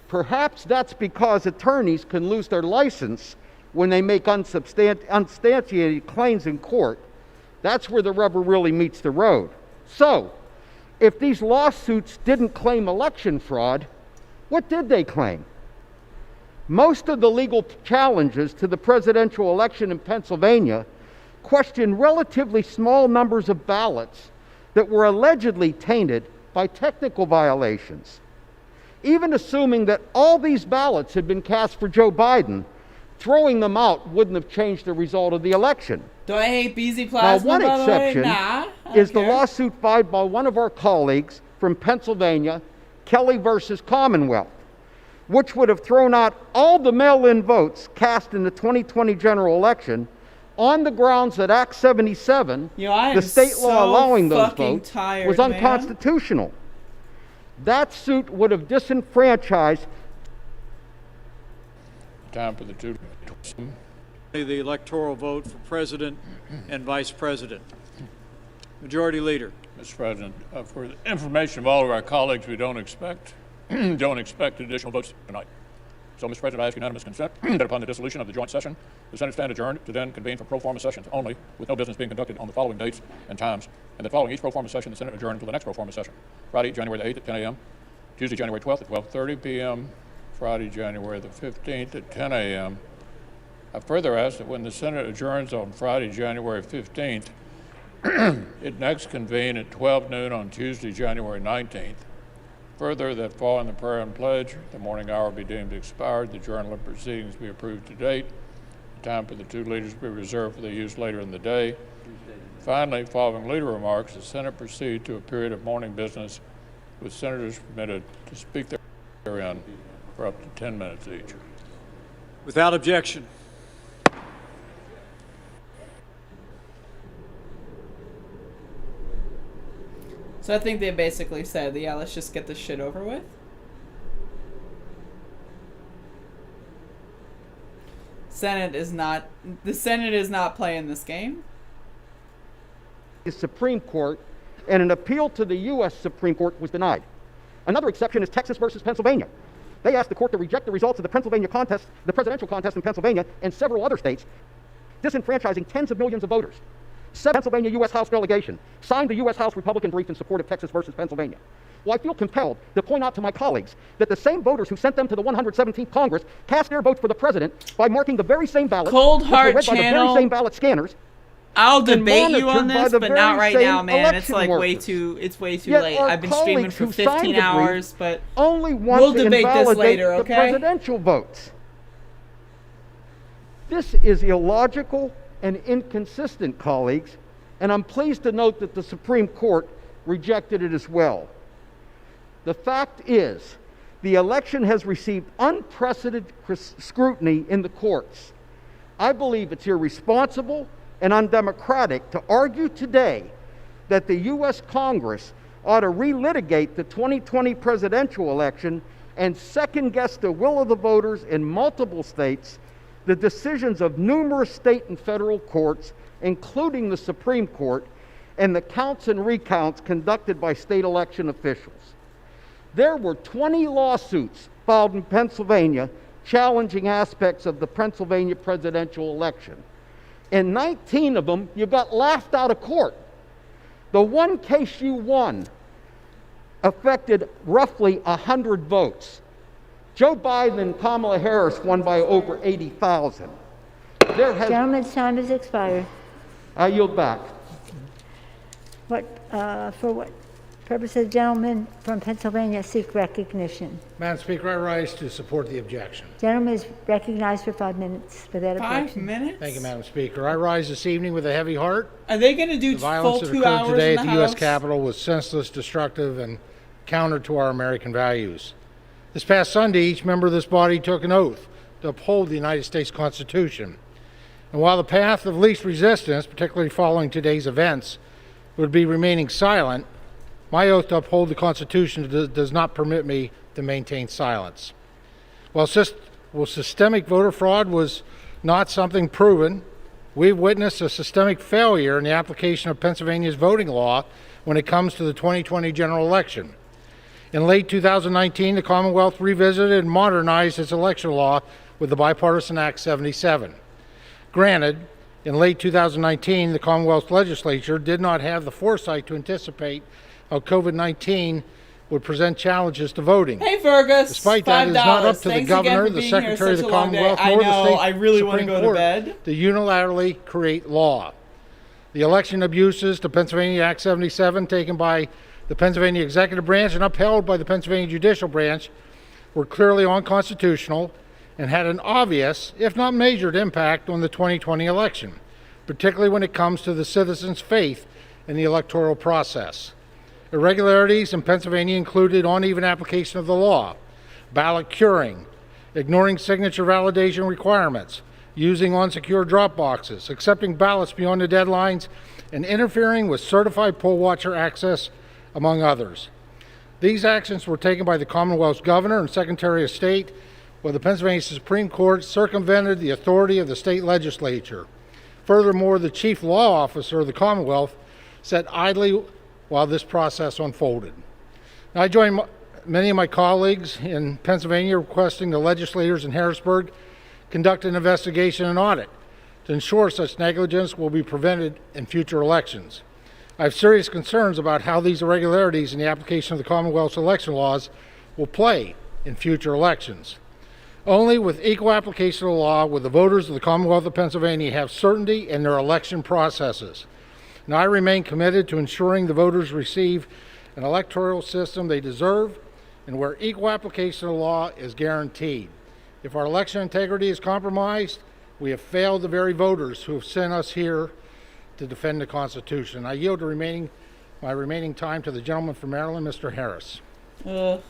Perhaps that's because attorneys can lose their license when they make unsubstantiated claims in court. That's where the rubber really meets the road. So, if these lawsuits didn't claim election fraud, what did they claim? Most of the legal challenges to the presidential election in Pennsylvania question relatively small numbers of ballots that were allegedly tainted by technical violations. Even assuming that all these ballots had been cast for Joe Biden, throwing them out wouldn't have changed the result of the election. Do I hate BZ Plasma? Now, one by the way? exception Nah, is the lawsuit filed by one of our colleagues from Pennsylvania, Kelly versus Commonwealth, which would have thrown out all the mail-in votes cast in the 2020 general election on the grounds that Act 77, the state law allowing those votes, was unconstitutional. That suit would have disenfranchised. Time for the two. The electoral vote for president and vice president. Majority Leader. Mr. President, for the information of all of our colleagues, we don't expect additional votes tonight. So, Mr. President, I ask unanimous consent that upon the dissolution of the joint session, the Senate stand adjourned to then convene for pro forma sessions only, with no business being conducted on the following dates and times, and that following each pro forma session, the Senate adjourn until the next pro forma session. Friday, January the 8th at 10 a.m., Tuesday, January 12th at 12:30 p.m., Friday, January the 15th at 10 a.m. I further ask that when the Senate adjourns on Friday, January 15th, it next convene at 12 noon on Tuesday, January 19th. Further, that following the prayer and pledge, the morning hour be deemed expired, the journal of proceedings be approved to date, the time for the two leaders be reserved for their use later in the day. Finally, following leader remarks, the Senate proceed to a period of morning business with senators permitted to speak therein for up to 10 minutes each. Without objection. So I think they basically said, yeah, let's just get this shit over with. The Senate is not playing this game. The Supreme Court, and an appeal to the U.S. Supreme Court was denied. Another exception is Texas versus Pennsylvania. They asked the court to reject the results of the presidential contest in Pennsylvania and several other states, disenfranchising tens of millions of voters. 7 Pennsylvania U.S. House delegation signed the U.S. House Republican brief in support of Texas versus Pennsylvania. Well, I feel compelled to point out to my colleagues that the same voters who sent them to the 117th Congress cast their votes for the president by marking the very same ballots, Cold Heart which were read by the very same ballot scanners. I'll debate you on this, but not right now, man. It's like way workers. too Yet late. our I've been streaming for colleagues who signed 15 the brief hours, but only want we'll to debate this invalidate later, the okay? presidential votes. This is illogical and inconsistent, colleagues, and I'm pleased to note that the Supreme Court rejected it as well. The fact is, the election has received unprecedented scrutiny in the courts. I believe it's irresponsible and undemocratic to argue today that the U.S. Congress ought to relitigate the 2020 presidential election and second-guess the will of the voters in multiple states, the decisions of numerous state and federal courts, including the Supreme Court, and the counts and recounts conducted by state election officials. There were 20 lawsuits filed in Pennsylvania challenging aspects of the Pennsylvania presidential election. In 19 of them, you got laughed out of court. The one case you won affected roughly 100 votes. Joe Biden and Kamala Harris won by over 80,000. Gentleman's time has expired. I yield back. For what purpose does the gentleman from Pennsylvania seek recognition? Madam Speaker, I rise to support the objection. Gentleman is recognized for 5 minutes for that objection. 5 minutes? Thank you, Madam Speaker. I rise this evening with a heavy heart. Are they going to do the violence full that 2 occurred hours today in at the the U.S. House? Capitol was senseless, destructive, and counter to our American values. This past Sunday, each member of this body took an oath to uphold the United States Constitution. And while the path of least resistance, particularly following today's events, would be remaining silent, my oath to uphold the Constitution does not permit me to maintain silence. While systemic voter fraud was not something proven, we've witnessed a systemic failure in the application of Pennsylvania's voting law when it comes to the 2020 general election. In late 2019, the Commonwealth revisited and modernized its election law with the Bipartisan Act 77. Granted, in late 2019, the Commonwealth legislature did not have the foresight to anticipate how COVID-19 would present challenges to voting. Hey, Fergus. Despite that, it is not up to the governor, the secretary of the Commonwealth, nor the state I really want to Supreme go Court to bed. to unilaterally create law. The election abuses to Pennsylvania Act 77 taken by the Pennsylvania executive branch and upheld by the Pennsylvania judicial branch were clearly unconstitutional and had an obvious, if not measured, impact on the 2020 election, particularly when it comes to the citizens' faith in the electoral process. Irregularities in Pennsylvania included uneven application of the law, ballot curing, ignoring signature validation requirements, using unsecure drop boxes, accepting ballots beyond the deadlines, and interfering with certified poll watcher access, among others. These actions were taken by the Commonwealth's governor and Secretary of State, while the Pennsylvania Supreme Court circumvented the authority of the state legislature. Furthermore, the chief law officer of the Commonwealth sat idly while this process unfolded. Now, I join many of my colleagues in Pennsylvania requesting the legislators in Harrisburg conduct an investigation and audit to ensure such negligence will be prevented in future elections. I have serious concerns about how these irregularities in the application of the Commonwealth's election laws will play in future elections. Only with equal application of the law will the voters of the Commonwealth of Pennsylvania have certainty in their election processes. Now, I remain committed to ensuring the voters receive an electoral system they deserve and where equal application of the law is guaranteed. If our election integrity is compromised, we have failed the very voters who have sent us here to defend the Constitution. I yield my remaining time to the gentleman from Maryland, Mr. Harris.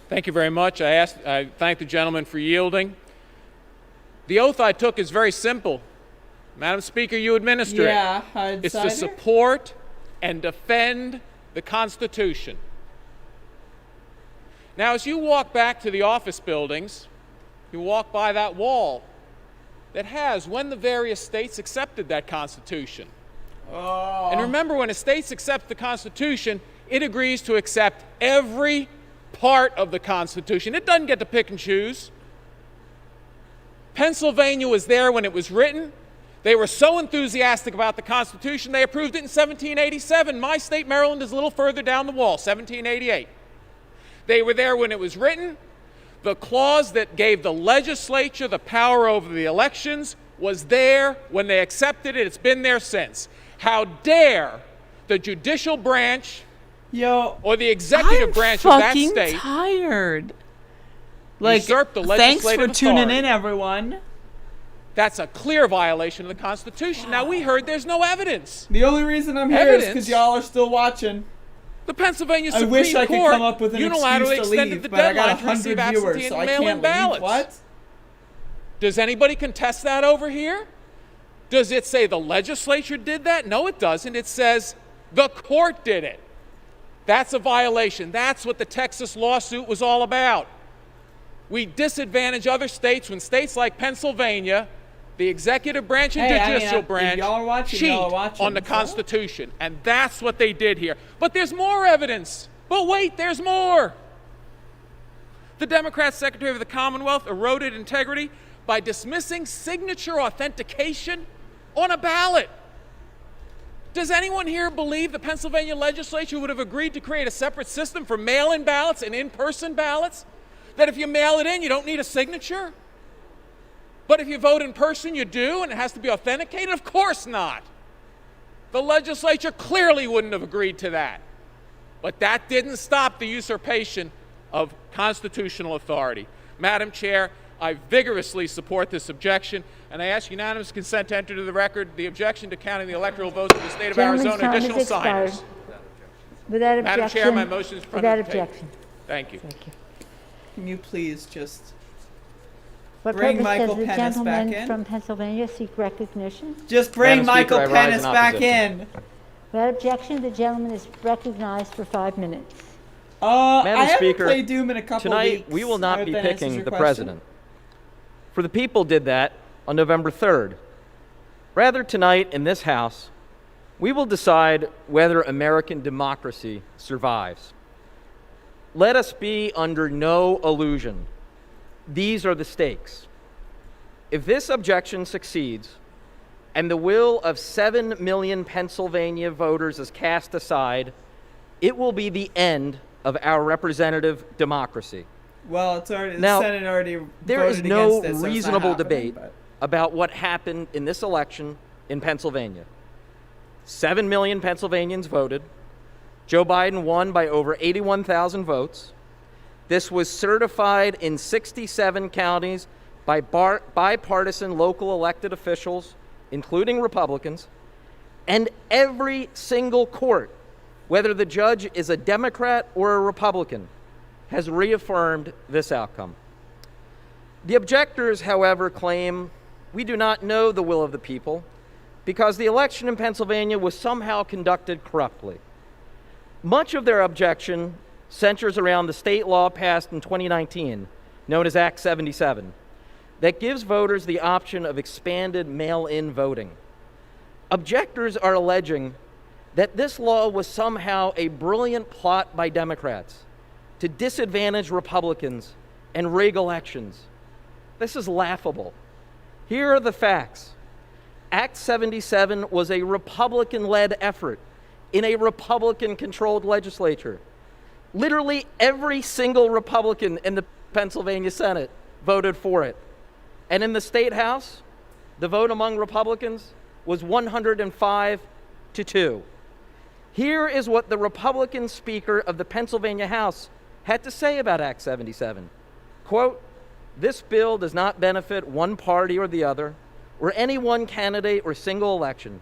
Thank you very much. I thank the gentleman for yielding. The oath I took is very simple. Madam Speaker, you administer it. It's to support and defend the Constitution. Now, as you walk back to the office buildings, you walk by that wall that has when the various states accepted that Constitution. And remember, when a state accepts the Constitution, it agrees to accept every part of the Constitution. It doesn't get to pick and choose. Pennsylvania was there when it was written. They were so enthusiastic about the Constitution, they approved it in 1787. My state, Maryland, is a little further down the wall, 1788. They were there when it was written. The clause that gave the legislature the power over the elections was there when they accepted it. It's been there since. How dare the judicial branch or the executive branch of that state tired. Usurp the legislative authority. Thanks for tuning in, everyone. That's a clear violation of the Constitution. Now, we heard there's no evidence. The only reason I'm here is because y'all are still watching. The Pennsylvania Supreme Court I could come up with an unilaterally excuse to extended leave, the but I got deadline to receive 100 viewers, absentee so and I mail-in can't ballots. leave. What? Does anybody contest that over here? Does it say the legislature did that? No, it doesn't. It says the court did it. That's a violation. That's what the Texas lawsuit was all about. We disadvantage other states when states like Pennsylvania the executive branch and judicial branch cheat on the Constitution. And that's what they did here. But there's more evidence. But wait, there's more. The Democrat Secretary of the Commonwealth eroded integrity by dismissing signature authentication on a ballot. Does anyone here believe the Pennsylvania legislature would have agreed to create a separate system for mail-in ballots and in-person ballots? That if you mail it in, you don't need a signature? But if you vote in person, you do, and it has to be authenticated? Of course not. The legislature clearly wouldn't have agreed to that. But that didn't stop the usurpation of constitutional authority. Madam Chair, I vigorously support this objection, and I ask unanimous consent to enter to the record the objection to counting the electoral votes of the state of Arizona additional signers. Without objection. Madam Chair, my motion is without objection. Thank you. Thank you. Can you please just What bring purpose Michael does the Pennis back gentleman in? from Pennsylvania seek recognition? Just bring Michael Pennis back in. Without objection, the gentleman is recognized for 5 minutes. I haven't Speaker, played Doom in a couple tonight weeks. we will not I hope be that answers picking your the question. president. For the people did that on November 3rd. Rather, tonight in this House, we will decide whether American democracy survives. Let us be under no illusion. These are the stakes. If this objection succeeds, and the will of 7 million Pennsylvania voters is cast aside, it will be the end of our representative democracy. Well, it's already Now, the Senate already there is voted no against it, so it's not reasonable happening, debate but- about what happened in this election in Pennsylvania. 7 million Pennsylvanians voted. Joe Biden won by over 81,000 votes. This was certified in 67 counties by bipartisan local elected officials, including Republicans, and every single court, whether the judge is a Democrat or a Republican, has reaffirmed this outcome. The objectors, however, claim we do not know the will of the people because the election in Pennsylvania was somehow conducted corruptly. Much of their objection centers around the state law passed in 2019, known as Act 77, that gives voters the option of expanded mail-in voting. Objectors are alleging that this law was somehow a brilliant plot by Democrats to disadvantage Republicans and rig elections. This is laughable. Here are the facts. Act 77 was a Republican-led effort in a Republican-controlled legislature. Literally every single Republican in the Pennsylvania Senate voted for it. And in the State House, the vote among Republicans was 105-2. Here is what the Republican Speaker of the Pennsylvania House had to say about Act 77. Quote, "This bill does not benefit one party or the other, or any one candidate or single election.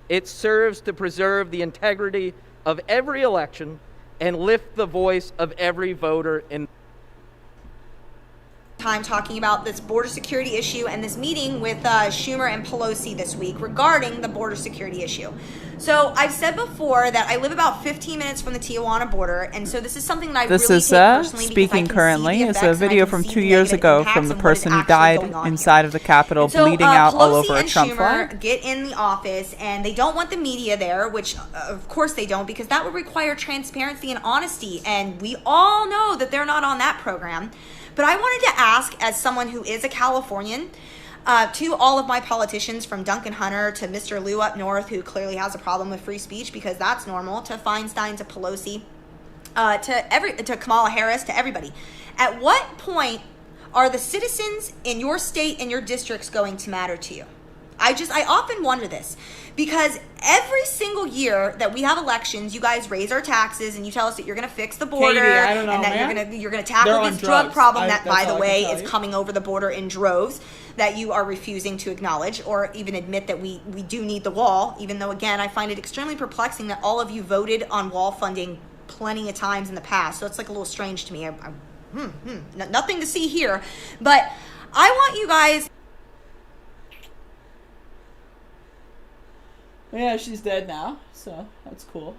It serves to preserve the integrity of every election and lift the voice of every voter in time talking about this border security issue and this meeting with Schumer and Pelosi this week regarding the border security issue. So I've said before that I live about 15 minutes from the Tijuana border, and so this is something that I This really is take personally speaking because I can see currently. the It's a effects and I video can from see 2 the years negative ago impacts from the and what is person who actually died going on inside here. of the Capitol, And so, bleeding out all Pelosi over a and Trump Schumer flag. get in the office, and they don't want the media there, which of course they don't, because that would require transparency and honesty, and we all know that they're not on that program. But I wanted to ask, as someone who is a Californian, to all of my politicians, from Duncan Hunter to Mr. Liu up north, who clearly has a problem with free speech because that's normal, to Feinstein, to Pelosi, to Kamala Harris, to everybody. At what point are the citizens in your state and your districts going to matter to you? I often wonder this, because every single year that we have elections, you guys raise our taxes and you tell us that you're going to fix the border, Katie, I don't know, and that man. you're going to tackle They're this on drug drugs. problem that, That's by the all I way, can tell is you. coming over the border in droves, that you are refusing to acknowledge or even admit that we do need the wall, even though, again, I find it extremely perplexing that all of you voted on wall funding plenty of times in the past. So it's like a little strange to me. Nothing to see here. But I want you guys... Yeah, she's dead now, so that's cool.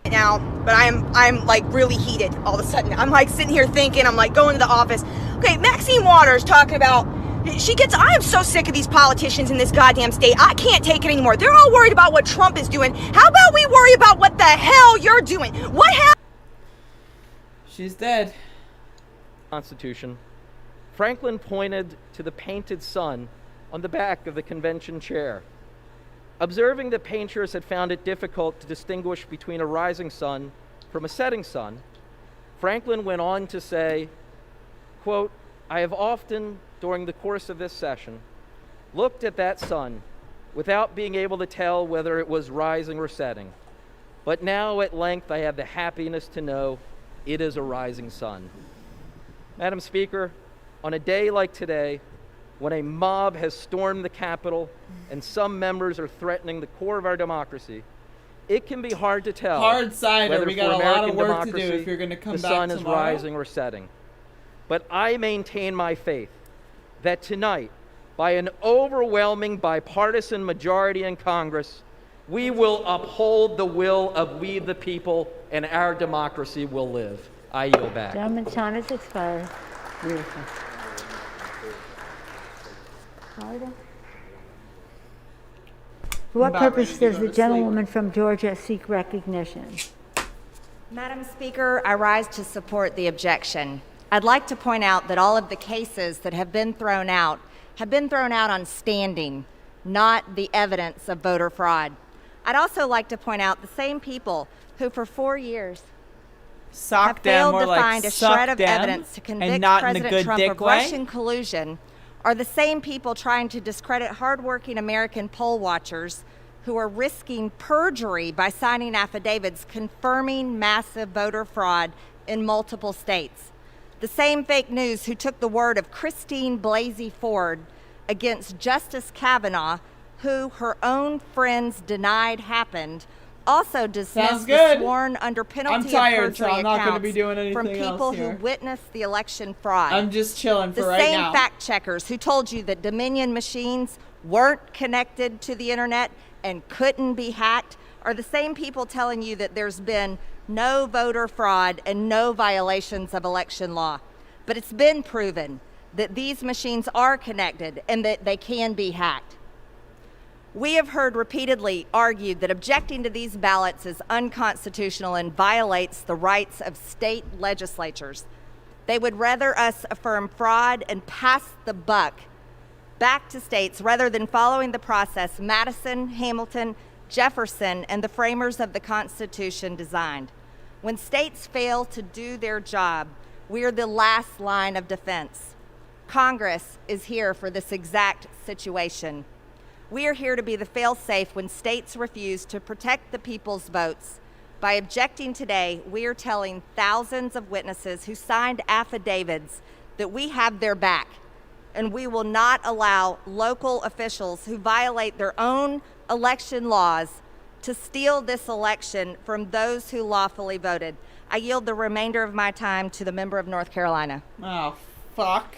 now, but I'm like really heated all of a sudden. I'm like sitting here thinking, I'm like going to the office. Okay, Maxine Waters talking about, I am so sick of these politicians in this goddamn state. I can't take it anymore. They're all worried about what Trump is doing. How about we worry about what the hell you're doing? What happened? She's dead. Constitution. Franklin pointed to the painted sun on the back of the convention chair. Observing that painters had found it difficult to distinguish between a rising sun from a setting sun, Franklin went on to say, quote, I have often, during the course of this session, looked at that sun without being able to tell whether it was rising or setting. But now at length I have the happiness to know it is a rising sun. Madam Speaker, on a day like today, when a mob has stormed the Capitol and some members are threatening the core of our democracy, it can be hard to tell Hard cider. whether We for got a lot of American work to do democracy if you're going to come the back sun is tomorrow. rising or setting. But I maintain my faith that tonight, by an overwhelming bipartisan majority in Congress, we will uphold the will of we the people and our democracy will live. I yield back. Gentleman's time has expired. Beautiful. Carter? For what purpose does the gentlewoman from Georgia seek recognition? Madam Speaker, I rise to support the objection. I'd like to point out that all of the cases that have been thrown out on standing, not the evidence of voter fraud. I'd also like to point out the same people who for 4 years have failed to find a shred of evidence to convict President Trump of Russian collusion are the same people trying to discredit hardworking American poll watchers who are risking perjury by signing affidavits confirming massive voter fraud in multiple states. The same fake news who took the word of Christine Blasey Ford against Justice Kavanaugh, who her own friends denied happened, also dismissed the sworn under penalty of perjury I'm not gonna be accounts doing anything from people else who here. witnessed the election fraud. I'm just chilling for the right same now. fact checkers who told you that Dominion machines weren't connected to the internet and couldn't be hacked are the same people telling you that there's been no voter fraud and no violations of election law. But it's been proven that these machines are connected and that they can be hacked. We have heard repeatedly argued that objecting to these ballots is unconstitutional and violates the rights of state legislatures. They would rather us affirm fraud and pass the buck back to states rather than following the process Madison, Hamilton, Jefferson, and the framers of the Constitution designed. When states fail to do their job, we are the last line of defense. Congress is here for this exact situation. We are here to be the fail-safe when states refuse to protect the people's votes. By objecting today, we are telling thousands of witnesses who signed affidavits that we have their back, and we will not allow local officials who violate their own election laws to steal this election from those who lawfully voted. I yield the remainder of my time to the member of North Carolina. Oh, fuck.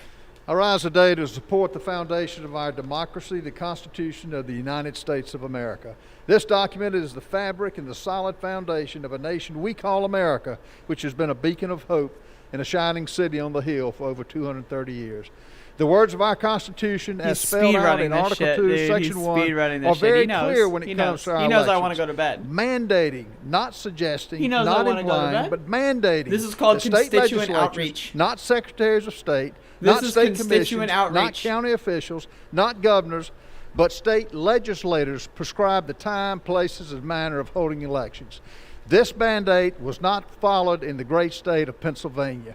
I rise today to support the foundation of our democracy, the Constitution of the United States of America. This document is the fabric and the solid foundation of a nation we call America, which has been a beacon of hope and a shining city on the hill for over 230 years. The words of our Constitution, as spelled out in Article 2, Section 1, are very clear when it comes to our elections. He knows I want to go to bed. Mandating, not suggesting, He knows not I wanna go to implying, bed. but mandating. This is called that state constituent legislatures, outreach. not secretaries of state, This not is state constituent commissions, outreach. not county officials, not governors, but state legislators prescribe the time, places, and manner of holding elections. This mandate was not followed in the great state of Pennsylvania.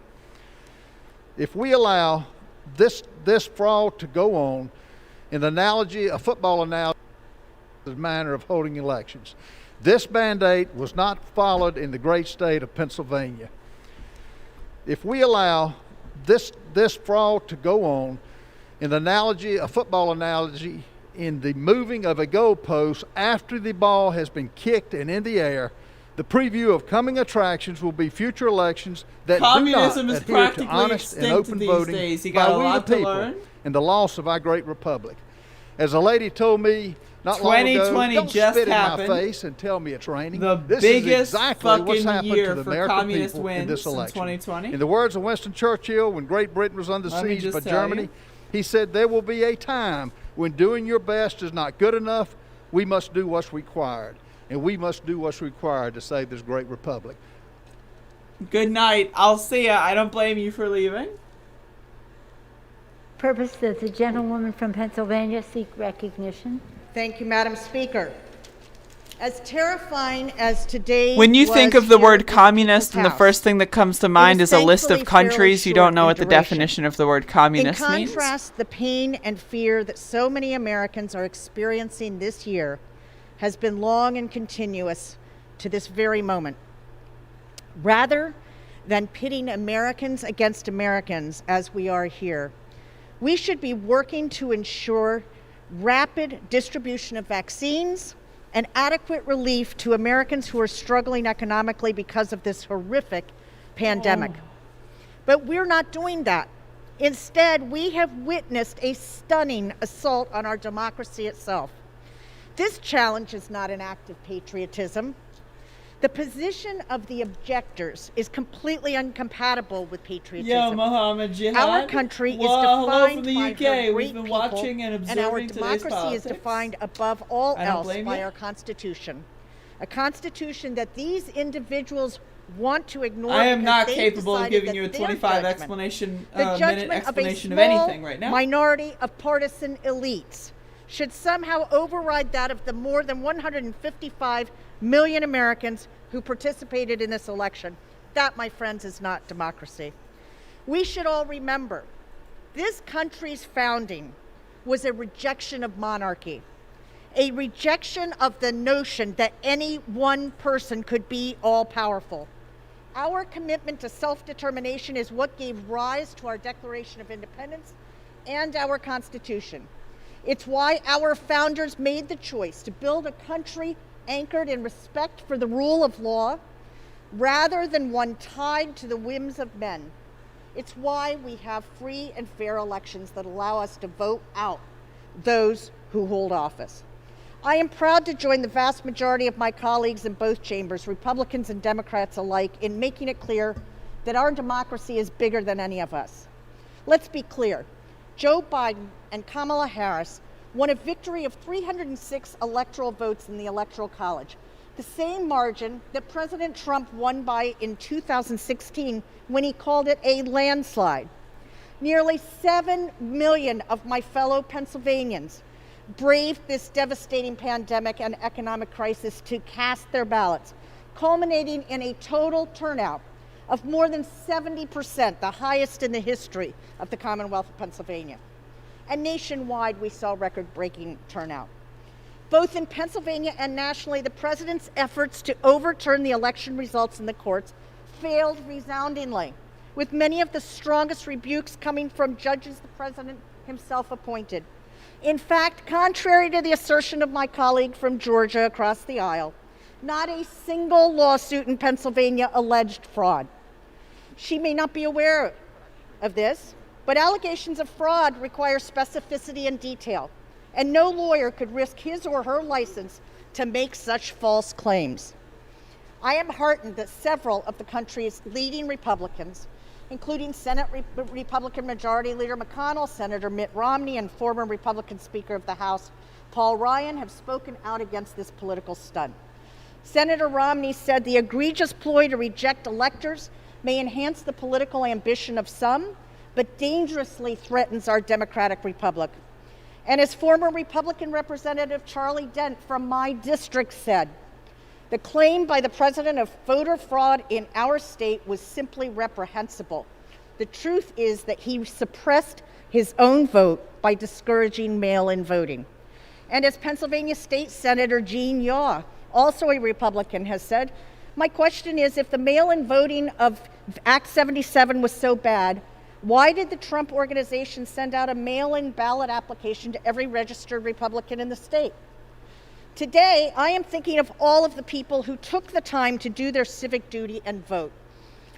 If we allow this fraud to go on, in the analogy, a football analogy, the manner of holding elections. This mandate was not followed in the great state of Pennsylvania. If we allow this fraud to go on, in the analogy, a football analogy, in the moving of a goalpost after the ball has been kicked and in the air, the preview of coming attractions will be future elections that Communism do is not adhere to practically honest and extinct open these voting days. You got by a we lot the to people learn. and the loss of our great republic. As a lady told me not long ago. 2020 Don't just spit happened. in my face and tell me it's raining. The this biggest is exactly what's fucking happened year to the for American communist people in wins this in election. 2020. In the words of Winston Churchill, when Great Britain was under Let me siege just by tell Germany, you. he said, "There will be a time when doing your best is not good enough. We must do what's required, and we must do what's required to save this great republic." Good night. I'll see ya. I don't blame you for leaving. Purpose, does the gentlewoman from Pennsylvania seek recognition? Thank you, Madam Speaker. As terrifying as today When you think was of the here word in communist People's and the House, first thing that comes to mind is a list of thankfully fairly countries, you don't know short what the in duration. definition of the word communist In means. contrast, the pain and fear that so many Americans are experiencing this year has been long and continuous to this very moment. Rather than pitting Americans against Americans as we are here, we should be working to ensure rapid distribution of vaccines and adequate relief to Americans who are struggling economically because of this horrific pandemic. But we're not doing that. Instead, we have witnessed a stunning assault on our democracy itself. This challenge is not an act of patriotism. The position of the objectors is completely incompatible with patriotism. Yo, Mohammed Jihad. Our country is Well, hello defined from the by UK. her great We've been people, watching and our observing today's democracy is politics. defined above all I don't else blame by you. our Constitution. A Constitution that these individuals want to ignore. I am because not they've capable of decided giving that you a their 25 judgment, explanation the minute judgment explanation of of a small anything right now. minority of partisan elites should somehow override that of the more than 155 million Americans who participated in this election. That, my friends, is not democracy. We should all remember, this country's founding was a rejection of monarchy, a rejection of the notion that any one person could be all-powerful. Our commitment to self-determination is what gave rise to our Declaration of Independence and our Constitution. It's why our founders made the choice to build a country anchored in respect for the rule of law, rather than one tied to the whims of men. It's why we have free and fair elections that allow us to vote out those who hold office. I am proud to join the vast majority of my colleagues in both chambers, Republicans and Democrats alike, in making it clear that our democracy is bigger than any of us. Let's be clear. Joe Biden and Kamala Harris won a victory of 306 electoral votes in the Electoral College, the same margin that President Trump won by in 2016 when he called it a landslide. Nearly 7 million of my fellow Pennsylvanians braved this devastating pandemic and economic crisis to cast their ballots, culminating in a total turnout of more than 70%, the highest in the history of the Commonwealth of Pennsylvania. And nationwide, we saw record-breaking turnout. Both in Pennsylvania and nationally, the president's efforts to overturn the election results in the courts failed resoundingly, with many of the strongest rebukes coming from judges the president himself appointed. In fact, contrary to the assertion of my colleague from Georgia across the aisle, not a single lawsuit in Pennsylvania alleged fraud. She may not be aware of this, but allegations of fraud require specificity and detail, and no lawyer could risk his or her license to make such false claims. I am heartened that several of the country's leading Republicans, including Senate Republican Majority Leader McConnell, Senator Mitt Romney, and former Republican Speaker of the House Paul Ryan, have spoken out against this political stunt. Senator Romney said the egregious ploy to reject electors may enhance the political ambition of some, but dangerously threatens our democratic republic. And as former Republican Representative Charlie Dent from my district said, the claim by the president of voter fraud in our state was simply reprehensible. The truth is that he suppressed his own vote by discouraging mail-in voting. And as Pennsylvania State Senator Gene Yaw, also a Republican, has said, my question is, if the mail-in voting of Act 77 was so bad, why did the Trump organization send out a mail-in ballot application to every registered Republican in the state? Today, I am thinking of all of the people who took the time to do their civic duty and vote,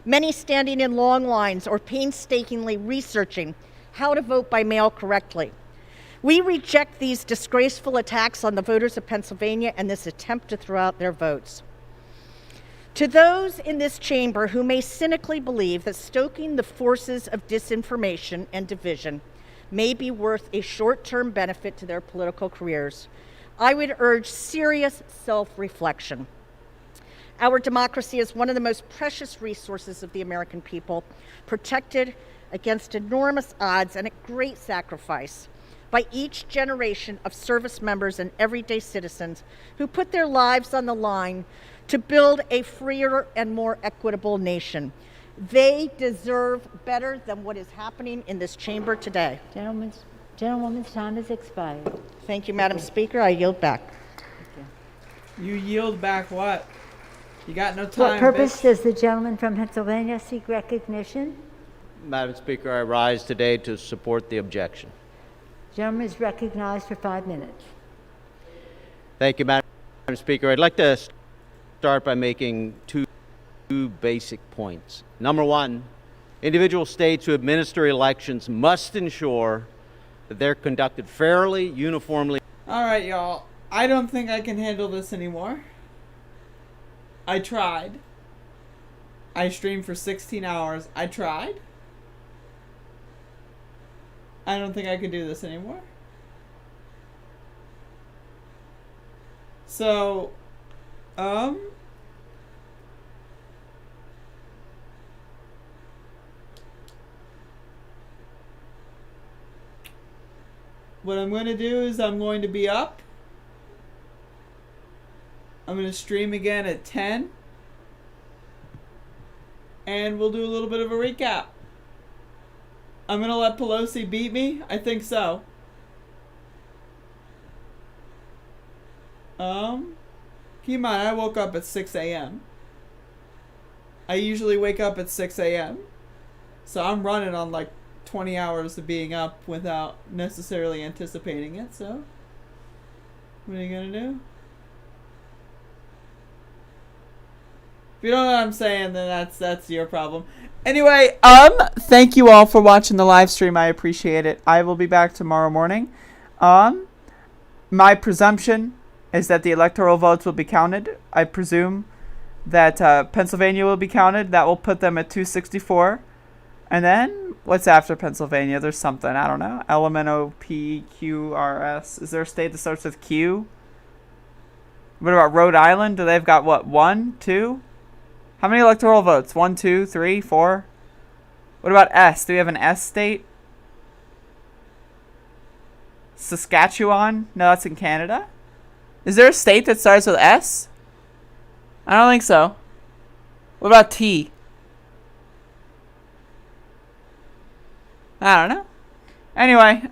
many standing in long lines or painstakingly researching how to vote by mail correctly. We reject these disgraceful attacks on the voters of Pennsylvania and this attempt to throw out their votes. To those in this chamber who may cynically believe that stoking the forces of disinformation and division may be worth a short-term benefit to their political careers, I would urge serious self-reflection. Our democracy is one of the most precious resources of the American people, protected against enormous odds and at great sacrifice by each generation of service members and everyday citizens who put their lives on the line to build a freer and more equitable nation. They deserve better than what is happening in this chamber today. Gentlewoman's time has expired. Thank you, Madam Speaker. I yield back. You yield back what? You got no For time, what purpose bitch. does the gentleman from Pennsylvania seek recognition? Madam Speaker, I rise today to support the objection. Gentleman is recognized for 5 minutes. Thank you, Madam Speaker. I'd like to start by making two basic points. Number one, individual states who administer elections must ensure that they're conducted fairly, uniformly. All right, y'all. I don't think I can handle this anymore. I tried. I streamed for 16 hours. I tried. I don't think I can do this anymore. So, what I'm going to do is I'm going to be up. I'm going to stream again at 10. And we'll do a little bit of a recap. I'm going to let Pelosi beat me? I think so. Keep in mind, I woke up at 6 a.m. I usually wake up at 6 a.m. So I'm running on like 20 hours of being up without necessarily anticipating it, so what are you gonna do? If you don't know what I'm saying, then that's your problem. Anyway, thank you all for watching the live stream. I appreciate it. I will be back tomorrow morning. My presumption is that the electoral votes will be counted. I presume that Pennsylvania will be counted. That will put them at 264. And then, what's after Pennsylvania? There's something, I don't know. LMNOPQRS. Is there a state that starts with Q? What about Rhode Island? Do they've got, what, 1, 2? How many electoral votes? 1, 2, 3, 4? What about S? Do we have an S state? Saskatchewan? No, that's in Canada. Is there a state that starts with S? I don't think so. What about T? I don't know. Anyway,